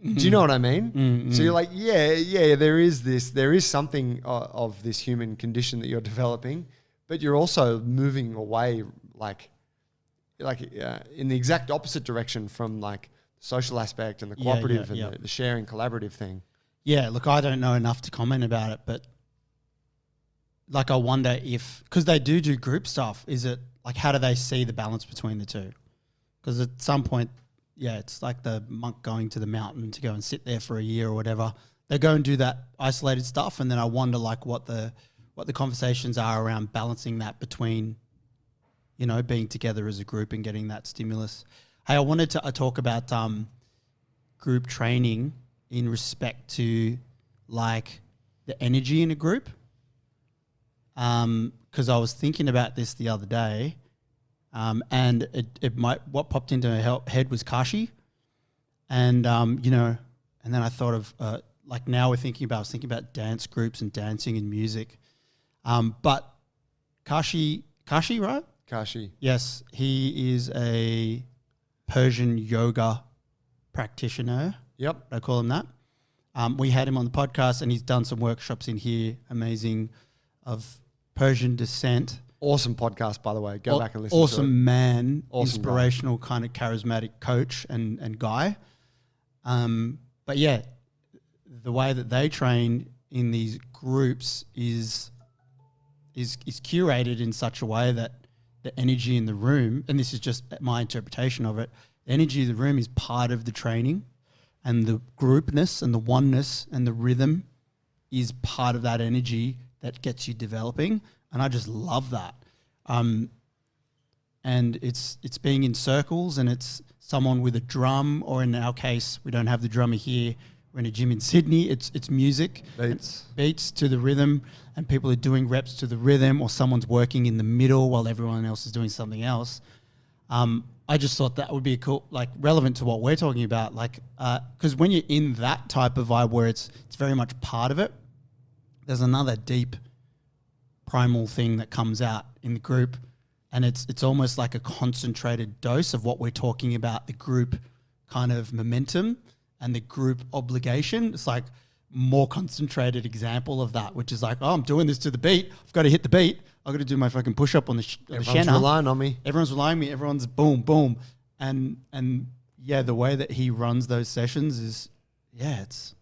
Do you know what I mean? So you're like, yeah, there is something of this human condition that you're developing, but you're also moving away like in the exact opposite direction from like the social aspect and the cooperative and the sharing collaborative thing. Yeah, look, I don't know enough to comment about it, but like I wonder if, because they do group stuff, is it like, how do they see the balance between the two? Because at some point, it's like the monk going to the mountain to go and sit there for a year or whatever. They go and do that isolated stuff, and then I wonder like what the conversations are around balancing that between, you know, being together as a group and getting that stimulus. Hey, I wanted to talk about group training in respect to like the energy in a group. Because I was thinking about this the other day. And what popped into my head was Kashi. And, and then I thought of, I was thinking about dance groups and dancing and music. But Kashi, right? Kashi. Yes, he is a Persian yoga practitioner. Yep. I call him that. We had him on the podcast, and he's done some workshops in here, amazing, of Persian descent. Awesome podcast, by the way. Go back and listen to it. Awesome man, inspirational kind of charismatic coach and guy. But yeah, the way that they train in these groups is curated in such a way that the energy in the room, and this is just my interpretation of it, the energy of the room is part of the training, and the groupness and the oneness and the rhythm is part of that energy that gets you developing. And I just love that. And it's being in circles, and it's someone with a drum, or in our case, we don't have the drummer here. We're in a gym in Sydney. It's music, beats to the rhythm, and people are doing reps to the rhythm, or someone's working in the middle while everyone else is doing something else. I just thought that would be cool, like relevant to what we're talking about, like because when you're in that type of vibe where it's very much part of it, there's another deep primal thing that comes out in the group, and it's almost like a concentrated dose of what we're talking about, the group kind of momentum and the group obligation. It's like more concentrated example of that, which is like, oh, I'm doing this to the beat. I've got to hit the beat. I've got to do my fucking push-up on the Everyone's relying on me. Everyone's relying on me. Everyone's boom, boom. And yeah, the way that he runs those sessions is, it's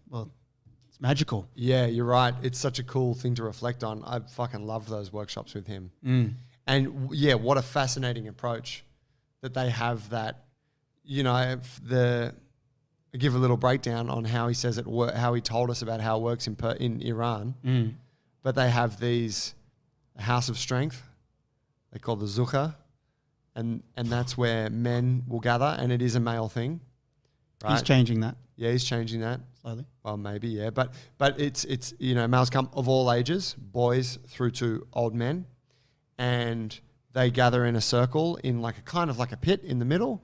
magical. Yeah, you're right. It's such a cool thing to reflect on. I fucking loved those workshops with him. And yeah, what a fascinating approach that they have, that, you know, give a little breakdown on how he says how he told us about how it works in Iran. But they have these house of strength. They call the zukha, and that's where men will gather, and it is a male thing. Right? He's changing that. Yeah, he's changing that. Slowly. Well, maybe, yeah. But it's males come of all ages, boys through to old men, and they gather in a circle in like a kind of like a pit in the middle,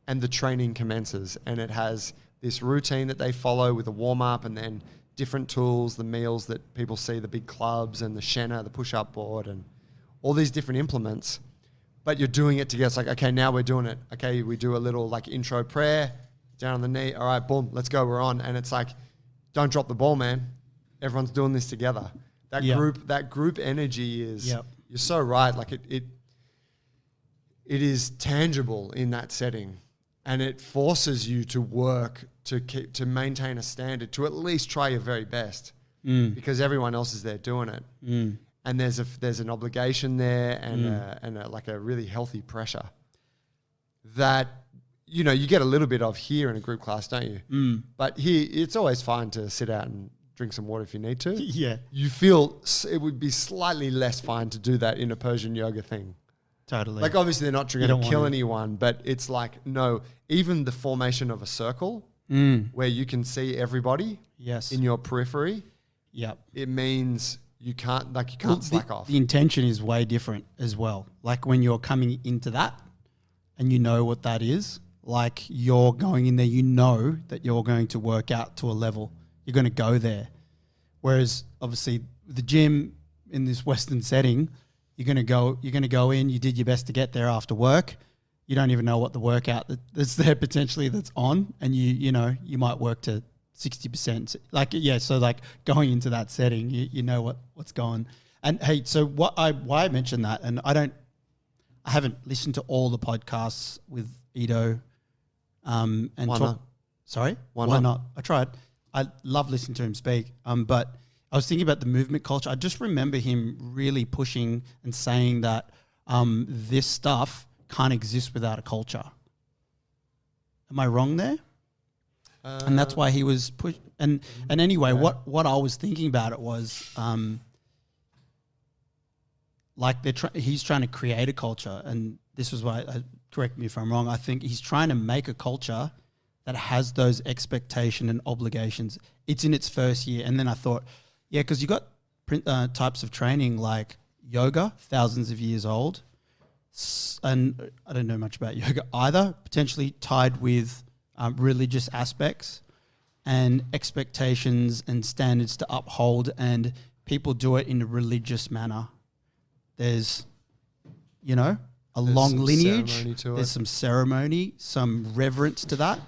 and the training commences. And it has this routine that they follow with a warm-up and then different tools, the meals that people see, the big clubs and the shenna, the push-up board, and all these different implements. But you're doing it together. It's like, okay, now we're doing it. Okay, we do a little like intro prayer, down on the knee. All right, boom, let's go, we're on. And it's like, don't drop the ball, man. Everyone's doing this together. That group energy is, you're so right. Like it is tangible in that setting, and it forces you to work to maintain a standard, to at least try your very best, because everyone else is there doing it. And there's an obligation there and a really healthy pressure that, you get a little bit of here in a group class, don't you? But here, it's always fine to sit out and drink some water if you need to. Yeah. You feel it would be slightly less fine to do that in a Persian yoga thing. Totally. Like, obviously, they're not going to kill anyone, but it's like, no, even the formation of a circle where you can see everybody in your periphery, it means you can't slack off. The intention is way different as well. Like when you're coming into that and you know what that is, like you're going in there, you know that you're going to work out to a level. You're going to go there. Whereas obviously the gym in this Western setting, you're going to go in, you did your best to get there after work. You don't even know what the workout that's there potentially that's on, and you might work to 60%. So like going into that setting, you know what's going. And hey, so why I mentioned that, and I haven't listened to all the podcasts with Ido. And why not? Sorry, why not? I tried. I love listening to him speak. But I was thinking about the movement culture. I just remember him really pushing and saying that this stuff can't exist without a culture. Am I wrong there? And that's why he was pushed. And anyway, what I was thinking about it was he's trying to create a culture, and this was why. Correct me if I'm wrong. I think he's trying to make a culture that has those expectation and obligations. It's in its first year, and then I thought, because you got types of training like yoga, thousands of years old, and I don't know much about yoga either. Potentially tied with religious aspects and expectations and standards to uphold, and people do it in a religious manner. There's a long lineage. There's some ceremony, some reverence to that,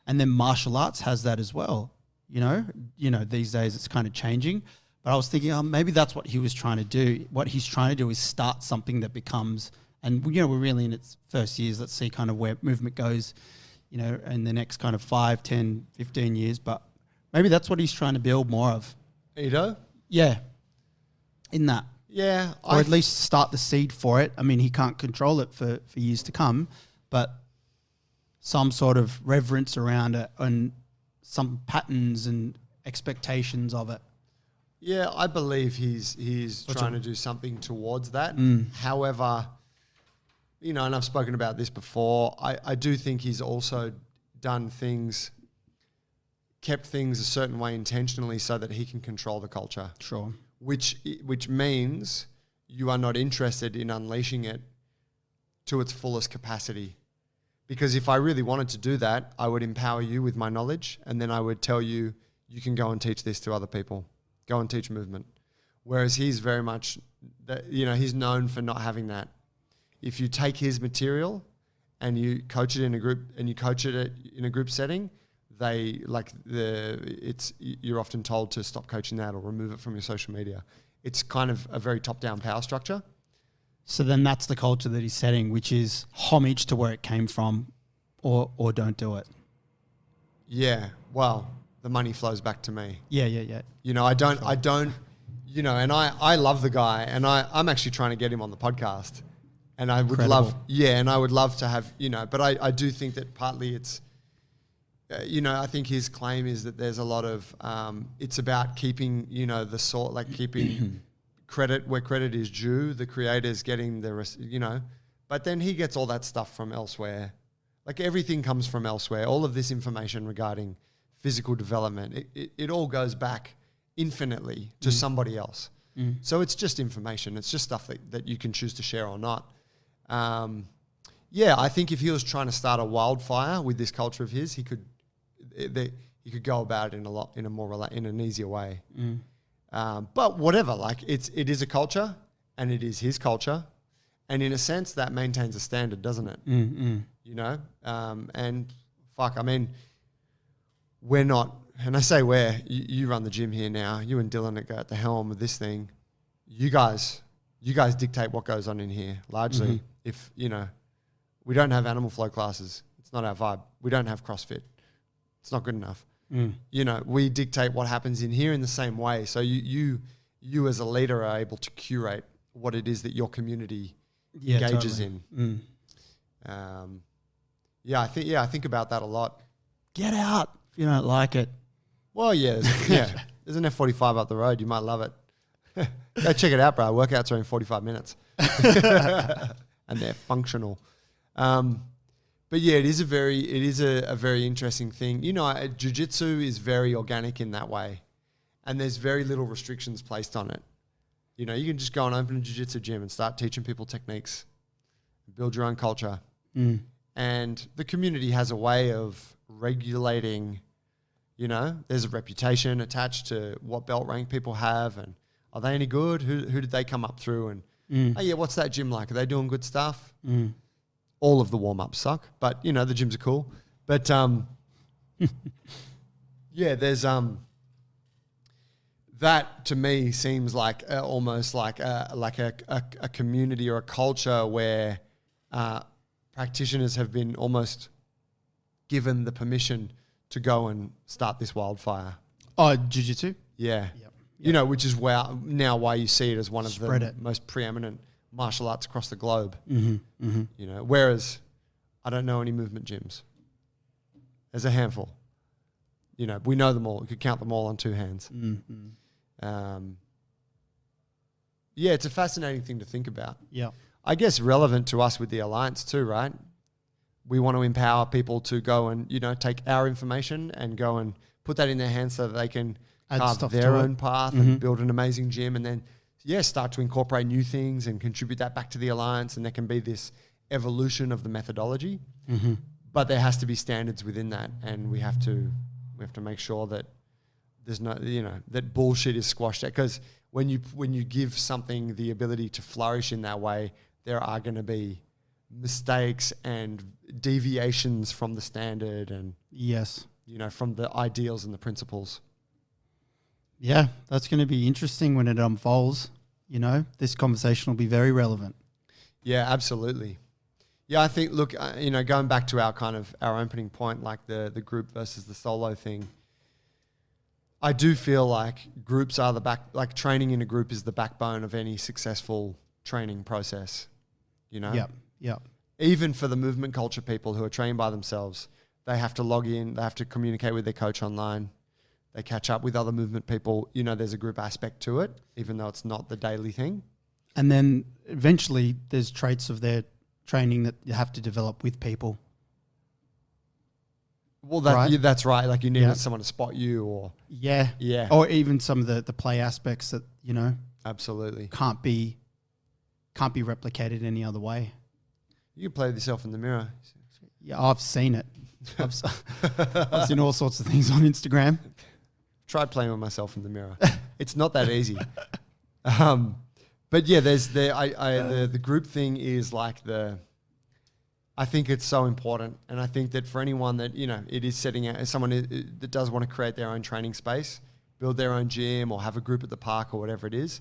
and then martial arts has that as well. These days it's kind of changing, but I was thinking, maybe that's what he was trying to do. What he's trying to do is start something that becomes, and we're really in its first years. Let's see kind of where movement goes, in the next kind of 5, 10, 15 years. But maybe that's what he's trying to build more of. Ido? Yeah. In that. Yeah. Or at least start the seed for it. I mean, he can't control it for years to come, but some sort of reverence around it and some patterns and expectations of it. Yeah, I believe he's trying to do something towards that. However, and I've spoken about this before, I do think he's also done things, kept things a certain way intentionally so that he can control the culture. Sure. Which means you are not interested in unleashing it to its fullest capacity. Because if I really wanted to do that, I would empower you with my knowledge, and then I would tell you, you can go and teach this to other people. Go and teach movement. Whereas he's very much, he's known for not having that. If you take his material and you coach it in a group, and you coach it in a group setting, you're often told to stop coaching that or remove it from your social media. It's kind of a very top-down power structure. So then that's the culture that he's setting, which is homage to where it came from, or don't do it. Yeah. Well, the money flows back to me. Yeah. I don't, and I love the guy, and I'm actually trying to get him on the podcast, and I would love to have, but I do think that partly it's I think his claim is that there's a lot of, it's about keeping, keeping credit where credit is due, the creators getting but then he gets all that stuff from elsewhere. Like everything comes from elsewhere. All of this information regarding physical development, it all goes back infinitely to somebody else. So it's just information. It's just stuff that you can choose to share or not. I think if he was trying to start a wildfire with this culture of his, he could go about it in an easier way. But whatever, like it is a culture and it is his culture. And in a sense that maintains a standard, doesn't it? And fuck, I mean, we're not, and I say you run the gym here now, you and Dylan are at the helm of this thing. You guys dictate what goes on in here largely. If, we don't have animal flow classes. It's not our vibe. We don't have CrossFit. It's not good enough. We dictate what happens in here in the same way. So you as a leader are able to curate what it is that your community engages in. I think about that a lot. Get out if you don't like it. Well, there's an F45 up the road. You might love it. Go check it out, bro. Workouts are in 45 minutes. And they're functional. But yeah, it is a very interesting thing. Jiu-jitsu is very organic in that way. And there's very little restrictions placed on it. You can just go and open a jiu-jitsu gym and start teaching people techniques, build your own culture. And the community has a way of regulating, there's a reputation attached to what belt rank people have and are they any good? Who did they come up through? And, what's that gym like? Are they doing good stuff? All of the warm-ups suck, but, the gyms are cool. But, there's... that to me seems like almost like a community or a culture where practitioners have been almost given the permission to go and start this wildfire. Oh, jiu-jitsu? Yeah. Yep. Which is why you see it as one of the most preeminent martial arts across the globe. Whereas I don't know any movement gyms. There's a handful. We know them all. We could count them all on two hands. It's a fascinating thing to think about. Yeah. I guess relevant to us with the Alliance too, right? We want to empower people to go and, take our information and go and put that in their hands so that they can carve their own path and build an amazing gym and then, start to incorporate new things and contribute that back to the Alliance, and there can be this evolution of the methodology. But there has to be standards within that, and we have to make sure that there's no, that bullshit is squashed out. Because when you give something the ability to flourish in that way, there are going to be mistakes and deviations from the standard and from the ideals and the principles. Yeah, that's going to be interesting when it unfolds. This conversation will be very relevant. Yeah, absolutely. Yeah, I think, look, going back to our opening point, like the group versus the solo thing, I do feel like groups are training in a group is the backbone of any successful training process, Yep. Even for the movement culture people who are trained by themselves, they have to log in, they have to communicate with their coach online, they catch up with other movement people. There's a group aspect to it, even though it's not the daily thing. And then eventually there's traits of their training that you have to develop with people. Well, that's right. Like you need someone to spot you or... Yeah. Yeah. Or even some of the play aspects that, Absolutely. can't be replicated any other way. You can play with yourself in the mirror. Yeah, I've seen it. I've seen all sorts of things on Instagram. Tried playing with myself in the mirror. It's not that easy. But yeah, there's the group thing is like I think it's so important. And I think that for anyone that, it is setting out as someone that does want to create their own training space, build their own gym or have a group at the park or whatever it is,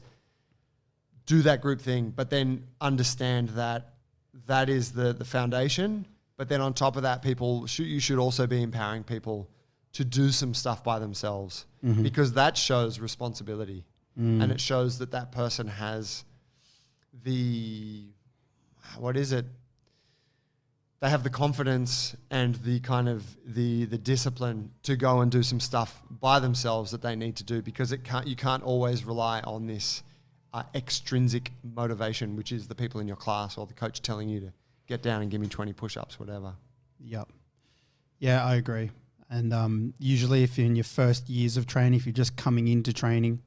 do that group thing, but then understand that that is the foundation. But then on top of that, you should also be empowering people to do some stuff by themselves because that shows responsibility and it shows that person has they have the confidence and the kind of the discipline to go and do some stuff by themselves that they need to do, because you can't always rely on this extrinsic motivation, which is the people in your class or the coach telling you to get down and give me 20 push-ups, whatever. Yep. Yeah, I agree. And usually if you're in your first years of training, if you're just coming into training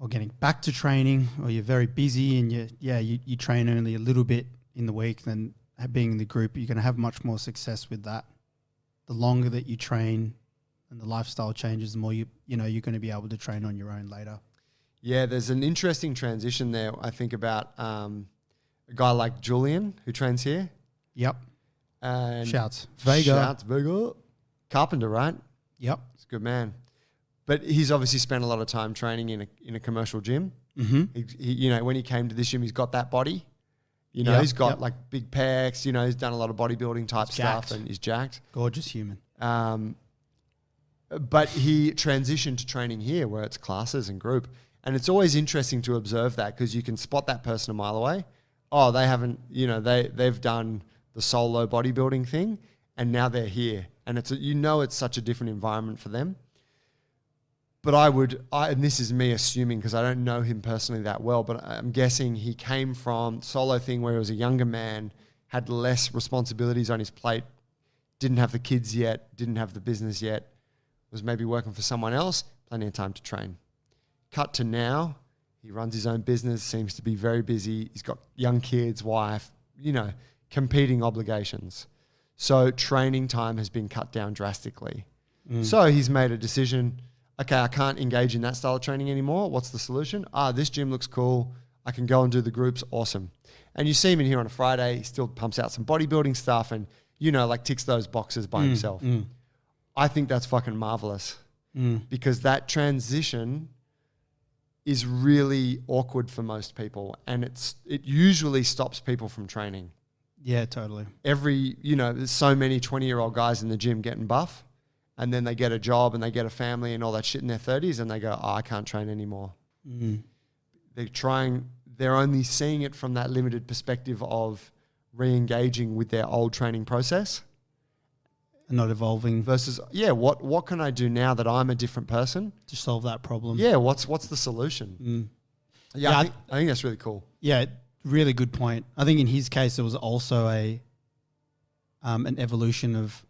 or getting back to training, or you're very busy and you train only a little bit in the week, then being in the group, you're going to have much more success with that. The longer that you train and the lifestyle changes, the more you're going to be able to train on your own later. Yeah, there's an interesting transition there. I think about a guy like Julian who trains here. Yep. And Shouts. Vega. Carpenter, right? Yep. He's a good man. But he's obviously spent a lot of time training in a commercial gym. Mm-hmm. He, when he came to this gym, he's got that body. He's got like big pecs. He's done a lot of bodybuilding type stuff, and he's jacked. Gorgeous human. But he transitioned to training here, where it's classes and group, and it's always interesting to observe that, because you can spot that person a mile away. Oh, they haven't. They've done the solo bodybuilding thing, and now they're here, and it's such a different environment for them. But and this is me assuming, because I don't know him personally that well, but I'm guessing he came from solo thing where he was a younger man, had less responsibilities on his plate, didn't have the kids yet, didn't have the business yet, was maybe working for someone else, plenty of time to train. Cut to now, he runs his own business, seems to be very busy. He's got young kids, wife, competing obligations. So training time has been cut down drastically. So he's made a decision. Okay, I can't engage in that style of training anymore. What's the solution? This gym looks cool. I can go and do the groups. Awesome. And you see him in here on a Friday. He still pumps out some bodybuilding stuff and, ticks those boxes by himself. I think that's fucking marvelous, because that transition is really awkward for most people, and it usually stops people from training. Yeah, totally. There's so many 20-year-old guys in the gym getting buff, and then they get a job and they get a family and all that shit in their 30s, and they go, I can't train anymore. They're only seeing it from that limited perspective of re-engaging with their old training process. And not evolving. Versus, what can I do now that I'm a different person? To solve that problem. Yeah, what's the solution? I think that's really cool. Yeah, really good point. I think in his case, it was also an evolution of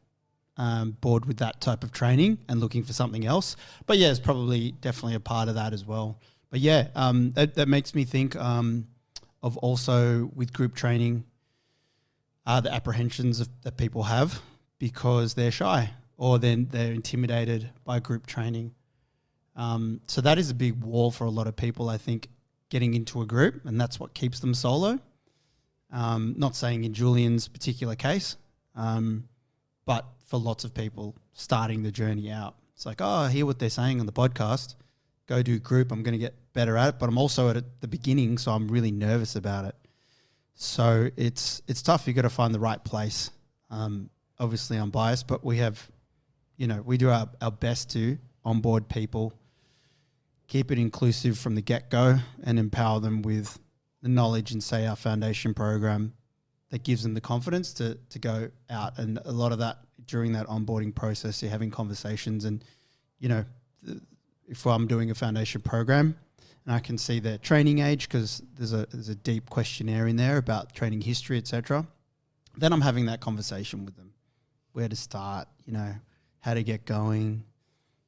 bored with that type of training and looking for something else. But yeah, it's probably definitely a part of that as well. But yeah, that makes me think of also with group training, the apprehensions that people have because they're shy or then they're intimidated by group training. So that is a big wall for a lot of people, I think, getting into a group, and that's what keeps them solo. Not saying in Julian's particular case, but for lots of people starting the journey out. It's like, I hear what they're saying on the podcast, go do group, I'm going to get better at it, but I'm also at the beginning, so I'm really nervous about it. So it's tough. You've got to find the right place. Obviously, I'm biased, but we have, we do our best to onboard people, keep it inclusive from the get-go, and empower them with the knowledge and say our foundation program that gives them the confidence to go out. And a lot of that during that onboarding process, you're having conversations and, if I'm doing a foundation program and I can see their training age, because there's a deep questionnaire in there about training history, etc., then I'm having that conversation with them, where to start, how to get going,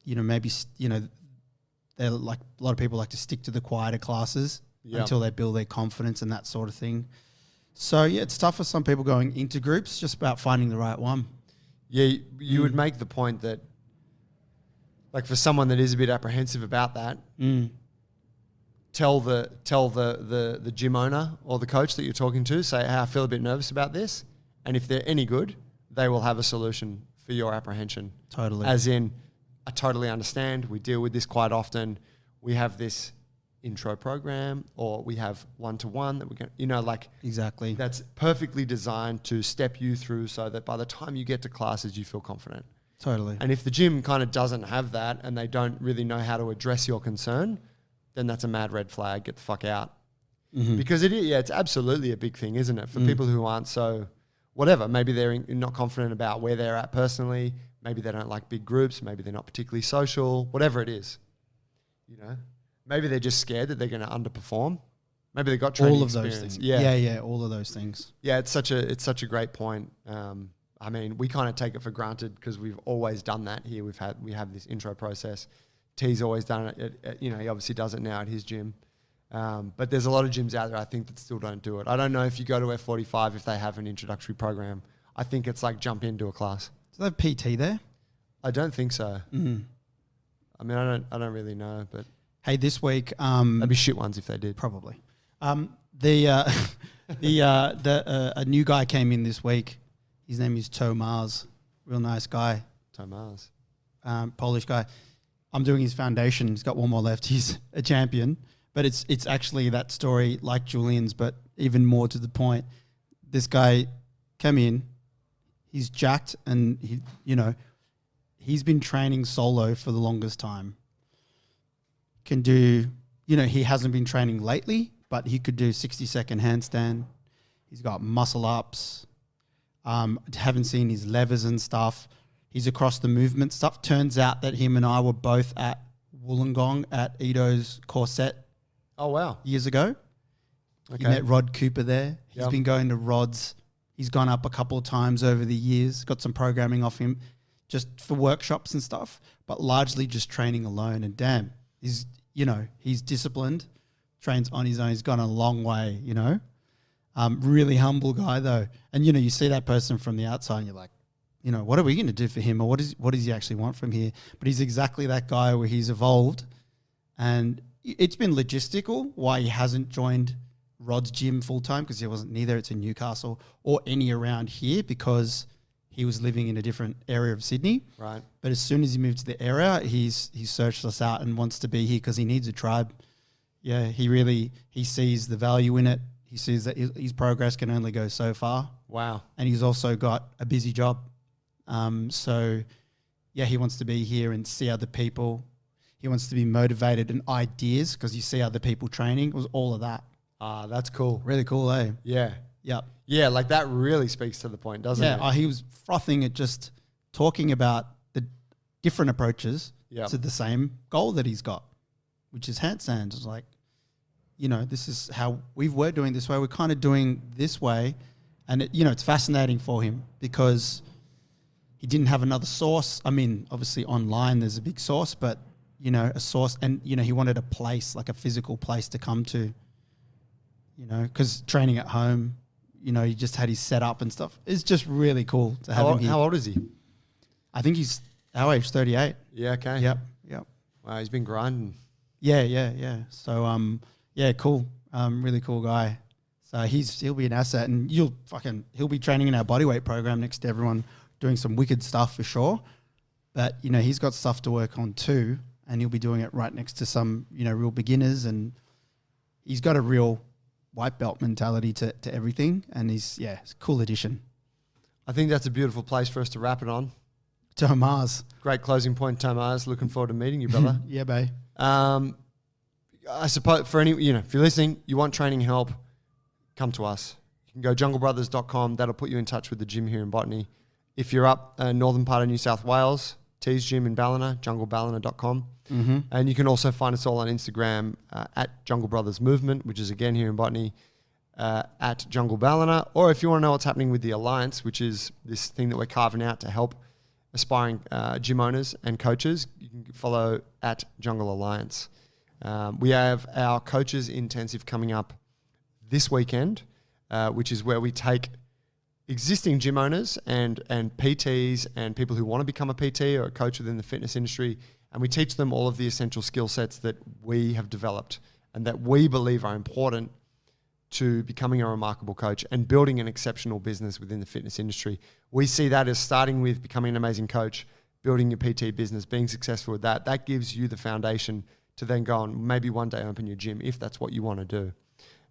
maybe, they're like, a lot of people like to stick to the quieter classes until they build their confidence and that sort of thing. So yeah, it's tough for some people going into groups, just about finding the right one. Yeah, you would make the point that, like, for someone that is a bit apprehensive about that, tell the gym owner or the coach that you're talking to, say, hey, I feel a bit nervous about this. And if they're any good, they will have a solution for your apprehension. Totally. As in, I totally understand. We deal with this quite often. We have this intro program, or we have one-to-one that we can, exactly. That's perfectly designed to step you through so that by the time you get to classes, you feel confident. Totally. And if the gym kind of doesn't have that and they don't really know how to address your concern, then that's a mad red flag. Get the fuck out. Because it's absolutely a big thing, isn't it? For people who aren't so whatever. Maybe they're not confident about where they're at personally. Maybe they don't like big groups. Maybe they're not particularly social. Whatever it is, you know. Maybe they're just scared that they're going to underperform. Maybe they've got training experience. Those things. Yeah, all of those things. Yeah, it's such a great point. I mean, we kind of take it for granted because we've always done that here. We have this intro process. T's always done it. He obviously does it now at his gym. But there's a lot of gyms out there, I think, that still don't do it. I don't know if you go to F45 if they have an introductory program. I think it's like jump into a class. Do they have PT there? I don't think so. Mm. I mean, I don't really know, but hey, this week that'd be shit ones if they did. Probably. A new guy came in this week. His name is Tomas. Real nice guy. Tomas. Polish guy. I'm doing his foundation. He's got one more left. He's a champion. But it's actually that story like Julian's, but even more to the point. This guy came in. He's jacked, and he's been training solo for the longest time. Can do, he hasn't been training lately, but he could do 60-second handstand. He's got muscle ups. Haven't seen his levers and stuff. He's across the movement stuff. Turns out that him and I were both at Wollongong at Ito's Corset. Oh, wow. Years ago. Okay. He met Rod Cooper there. He's been going to Rod's. He's gone up a couple of times over the years, got some programming off him just for workshops and stuff, but largely just training alone. And damn, he's disciplined, trains on his own. He's gone a long way, Really humble guy though. And, you see that person from the outside and you're like, what are we going to do for him? Or what does he actually want from here? But he's exactly that guy where he's evolved. And it's been logistical why he hasn't joined Rod's gym full-time, because he wasn't neither. It's in Newcastle or any around here because he was living in a different area of Sydney. Right. But as soon as he moved to the area, he's searched us out and wants to be here because he needs a tribe. Yeah, he sees the value in it. He sees that his progress can only go so far. Wow. And he's also got a busy job. He wants to be here and see other people. He wants to be motivated and ideas because you see other people training. It was all of that. Ah, that's cool. Really cool, eh? Yeah. Yep. Yeah, like that really speaks to the point, doesn't it? Yeah, he was frothing at just talking about the different approaches to the same goal that he's got, which is handstands. It's like, this is how we're doing this way. We're kind of doing this way. And, it's fascinating for him because he didn't have another source. I mean, obviously online there's a big source, but, a source. And, he wanted a place, like a physical place to come to, because training at home, he just had his setup and stuff. It's just really cool to have him here. How old is he? I think he's our age, 38. Yeah, okay. Yep. Wow, he's been grinding. Yeah. So, cool. Really cool guy. So he'll be an asset, and he'll be training in our bodyweight program next to everyone, doing some wicked stuff for sure. But, he's got stuff to work on too, and he'll be doing it right next to some, real beginners, and he's got a real white belt mentality to everything, and it's a cool addition. I think that's a beautiful place for us to wrap it on. Tomas. Great closing point, Tomas. Looking forward to meeting you, brother. Yeah, babe. I suppose for any, if you're listening, you want training help, come to us. You can go junglebrothers.com. That'll put you in touch with the gym here in Botany. If you're up northern part of New South Wales, T's Gym in Ballina, jungleballina.com. Mm-hmm. And you can also find us all on Instagram at Jungle Brothers Movement, which is again here in Botany, at Jungle Ballina. Or if you want to know what's happening with the Alliance, which is this thing that we're carving out to help aspiring gym owners and coaches, you can follow at Jungle Alliance. We have our coaches intensive coming up this weekend, which is where we take existing gym owners and PTs and people who want to become a PT or a coach within the fitness industry, and we teach them all of the essential skill sets that we have developed and that we believe are important to becoming a remarkable coach and building an exceptional business within the fitness industry. We see that as starting with becoming an amazing coach, building your PT business, being successful with that. That gives you the foundation to then go and maybe one day open your gym if that's what you want to do,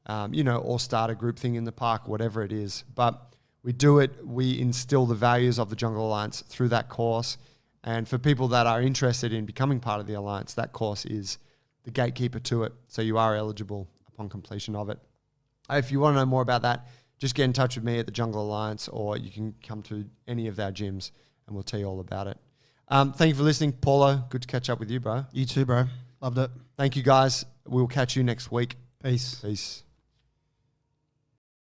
or start a group thing in the park, whatever it is. But we do it, we instill the values of the Jungle Alliance through that course. And for people that are interested in becoming part of the Alliance, that course is the gatekeeper to it. So you are eligible upon completion of it. If you want to know more about that, just get in touch with me at the Jungle Alliance, or you can come to any of our gyms and we'll tell you all about it. Thank you for listening. Paulo, good to catch up with you, bro. You too, bro. Loved it. Thank you, guys. We'll catch you next week. Peace. Peace.